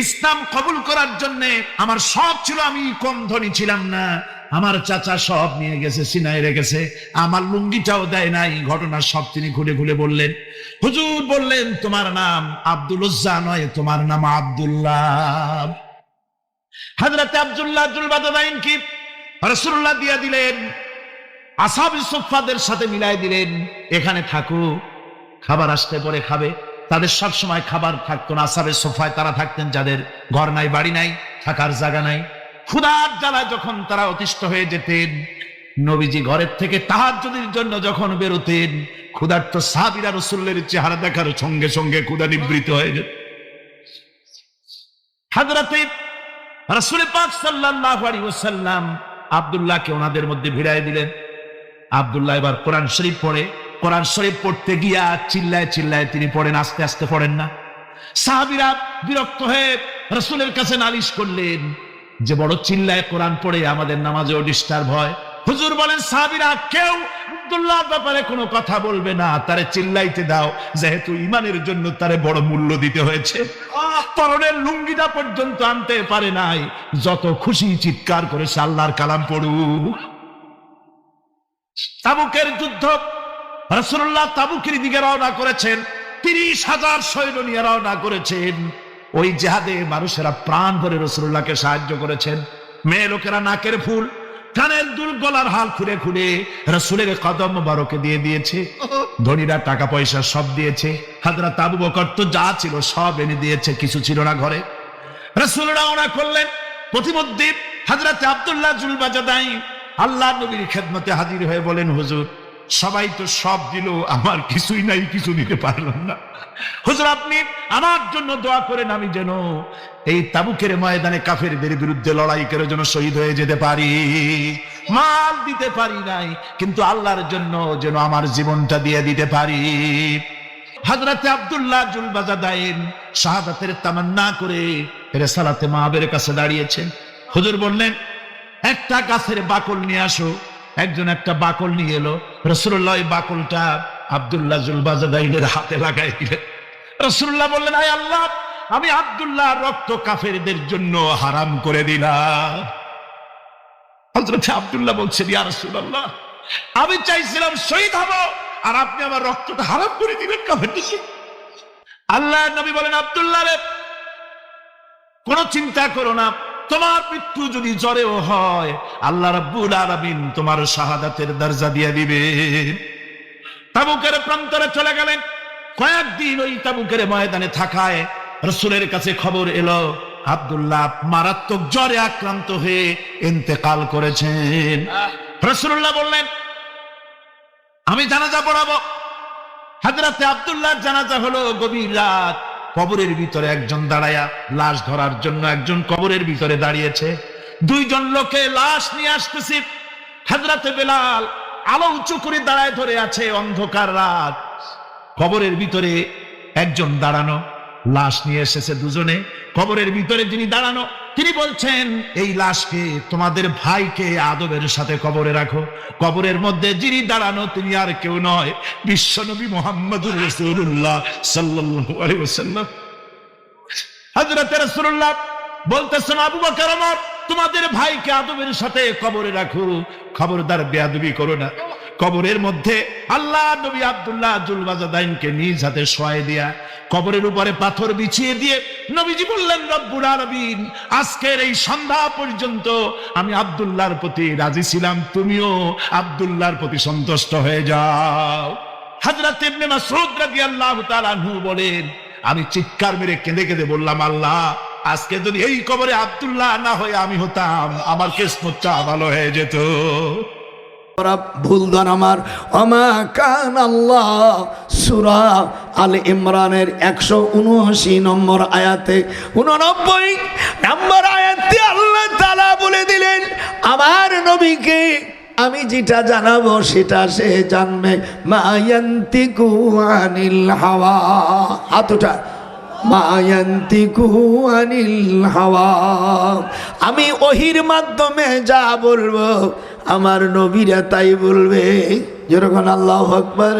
ইসলাম কবুল করার জন্য আমার সব ছিল, আমি কম ধনী ছিলাম না, আমার চাচা সব নিয়ে গেছে, সিনাই রেখেছে, আমার লুঙ্গিটাও দেয় নাই। ঘটনা সব তিনি খুলে খুলে বললেন। হুজুর বললেন, তোমার নাম আব্দুল উজ্জা নয়, তোমার নাম আব্দুল্লাহ। হযরত আব্দুল্লাহ জুল বাদাদাইন কি রাসূলুল্লাহ দিয়া দিলেন, আসহাবে সুফফাদের সাথে মিলাই দিলেন, এখানে থাকো, খাবার আসতে পরে খাবে। তাদের সব সময় খাবার থাকতো না। আসহাবে সুফফায় তারা থাকতেন যাদের ঘর নাই, বাড়ি নাই, থাকার জায়গা নাই। ক্ষুধার জ্বালায় যখন তারা অতিষ্ঠ হয়ে যেতেন, নবীজি ঘরের থেকে তাহাজ্জুদের জন্য যখন বেরোতেন, ক্ষুধার্ত সাহাবীরা রাসূলের চেহারা দেখার সঙ্গে সঙ্গে ক্ষুধা নিবৃত্ত হয়ে যেত। হযরতে রাসূল পাক সাল্লাল্লাহু আলাইহি ওয়াসাল্লাম আব্দুল্লাহকে ওনাদের মধ্যে ভিড়ায় দিলেন। আব্দুল্লাহ এবার কোরআন শরীফ পড়ে। কোরআন শরীফ পড়তে গিয়া চিল্লায় চিল্লায় তিনি পড়েন, আস্তে আস্তে পড়েন না। সাহাবীরা বিরক্ত হয়ে রাসূলের কাছে নালিশ করলেন যে বড় চিল্লায় কোরআন পড়ে, আমাদের নামাজেও ডিস্টার্ব হয়। হুজুর বলেন, সাহাবীরা কেউ আব্দুল্লাহর ব্যাপারে কোনো কথা বলবে না, তারে চিল্লাইতে দাও, যেহেতু ঈমানের জন্য তারে বড় মূল্য দিতে হয়েছে। পরনের লুঙ্গিটা পর্যন্ত আনতে পারে নাই, যত খুশি চিৎকার করেছে আল্লাহর কালাম পড়ুক। তাবুকের যুদ্ধ, রাসূলুল্লাহ তাবুকের দিকে রওনা করেছেন, 30,000 সৈন্য নিয়ে রওনা করেছেন। ওই জিহাদে মানুষেরা প্রাণ ভরে রাসূলুল্লাহকে সাহায্য করেছেন। মেয়ে লোকেরা নাকের ফুল, কানের দুল, গলার হাল খুলে খুলে রাসূলের কদম মোবারকে দিয়ে দিয়েছে। ধনীরা টাকা পয়সা সব দিয়েছে। হযরত আবু বকর তো যা ছিল সব এনে দিয়েছে, কিছু ছিল না ঘরে। রাসূল রওনা করলেন। প্রতিমধ্যে হযরত আব্দুল্লাহ জুল বাজাদাই আল্লাহ নবীর খেদমতে হাজির হয়ে বলেন, হুজুর সবাই তো সব দিল, আমার কিছুই নাই, কিছু দিতে পারলাম না। হুজুর আপনি আমার জন্য দোয়া করেন, আমি যেন এই তাবুকের ময়দানে কাফেরদের বিরুদ্ধে লড়াই করে যেন শহীদ হয়ে যেতে পারি। মাল দিতে পারি নাই, কিন্তু আল্লাহর জন্য যেন আমার জীবনটা দিয়ে দিতে পারি। হযরত আব্দুল্লাহ জুল বাজাদাইন শাহাদাতের তামান্না করে রিসালাতে মাহবের কাছে দাঁড়িয়েছেন। হুজুর বললেন, একটা গাছের বাকল নিয়ে আসো। একজন একটা বাকল নিয়ে এলো। রাসূলুল্লাহ ওই বাকলটা আব্দুল্লাহ জুল বাজাদাইনের হাতে লাগাই দিলেন। রাসূলুল্লাহ বললেন, আয় আল্লাহ, আমি আব্দুল্লাহ রক্ত কাফেরদের জন্য হারাম করে দিলাম। হযরত আব্দুল্লাহ বলছেন, ইয়া রাসূলুল্লাহ, আমি চাইছিলাম শহীদ হব, আর আপনি আমার রক্তটা হারাম করে দিলেন কাফেরদের। আল্লাহর নবী বলেন, আব্দুল্লাহ রে, কোনো চিন্তা করো না, তোমার মৃত্যু যদি জ্বরেও হয়, আল্লাহ রাব্বুল আলামিন তোমার শাহাদাতের দরজা দিয়ে দিবে। তাবুকের প্রান্তরে চলে গেলেন। কয়েকদিন ওই তাবুকের ময়দানে থাকায় রাসূলের কাছে খবর এলো, আব্দুল্লাহ মারাত্মক জ্বরে আক্রান্ত হয়ে ইন্তেকাল করেছেন। রাসূলুল্লাহ বললেন, আমি জানাজা পড়াবো। হযরতে আব্দুল্লাহর জানাজা হলো গভীর রাত। কবরের ভিতরে একজন দাঁড়ায়া লাশ ধরার জন্য একজন কবরের ভিতরে দাঁড়িয়েছে। দুইজন লোকে লাশ নিয়ে আসতেছে। হযরতে বেলাল আলো উঁচু করে দাঁড়ায় ধরে আছে। অন্ধকার রাত, কবরের ভিতরে একজন দাঁড়ানো, লাশ নিয়ে এসেছে দুজনে। কবরের ভিতরে যিনি দাঁড়ানো, তিনি বলছেন, এই লাশকে, তোমাদের ভাইকে আদবের সাথে কবরে রাখো। কবরের মধ্যে যিনি দাঁড়ানো তিনি আর কেউ নয়, বিশ্বনবী মুহাম্মদুর রাসূলুল্লাহ সাল্লাল্লাহু আলাইহি ওয়াসাল্লাম। হযরত রাসূলুল্লাহ বলতেছেন, আবু বকর ওমর, তোমাদের ভাইকে আদবের সাথে কবরে রাখো, খবরদার বেয়াদবি করো না। কবরের মধ্যে আল্লাহ নবী আব্দুল্লাহ জুলবাজাদাইনকে নিজ হাতে শোয়াই দিয়া কবরের উপরে পাথর বিছিয়ে দিয়ে নবীজি বললেন, রব্বুল আলামিন, আজকের এই সন্ধ্যা পর্যন্ত আমি আব্দুল্লাহর প্রতি রাজি ছিলাম, তুমিও আব্দুল্লাহর প্রতি সন্তুষ্ট হয়ে যাও। হযরত ইবনে মাসউদ রাদিয়াল্লাহু তাআলা আনহু বলেন, আমি চিৎকার মেরে কেঁদে কেঁদে বললাম, আল্লাহ, আজকে যদি এই কবরে আব্দুল্লাহ না হয়ে আমি হতাম, আমার কিসমতটা ভালো হয়ে যেত। ভুল ধন আমার। ওমা কান আল্লাহ, সূরা আল ইমরানের 179 নম্বর আয়াতে 89 নম্বর আয়াতে আল্লাহ তাআলা বলে দিলেন, আমার নবীকে আমি যেটা জানাবো সেটা সে জানবে। মা ইয়ান্তিকু আনিল হাওয়া, হাতটা, মা ইয়ান্তিকু আনিল হাওয়া, আমি ওহির মাধ্যমে যা বলবো আমার নবীরা তাই বলবে। যেরকম আল্লাহু আকবার।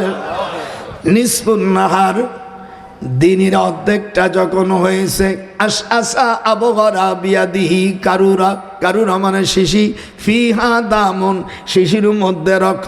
নিসফুন নাহার, দিনের অর্ধেকটা যখন হয়েছে, আশআসা আবগরা বিয়াদিহি কারুরা, কারুরা মানে শিশি, ফিহা দামুন, শিশির মধ্যে রক্ত।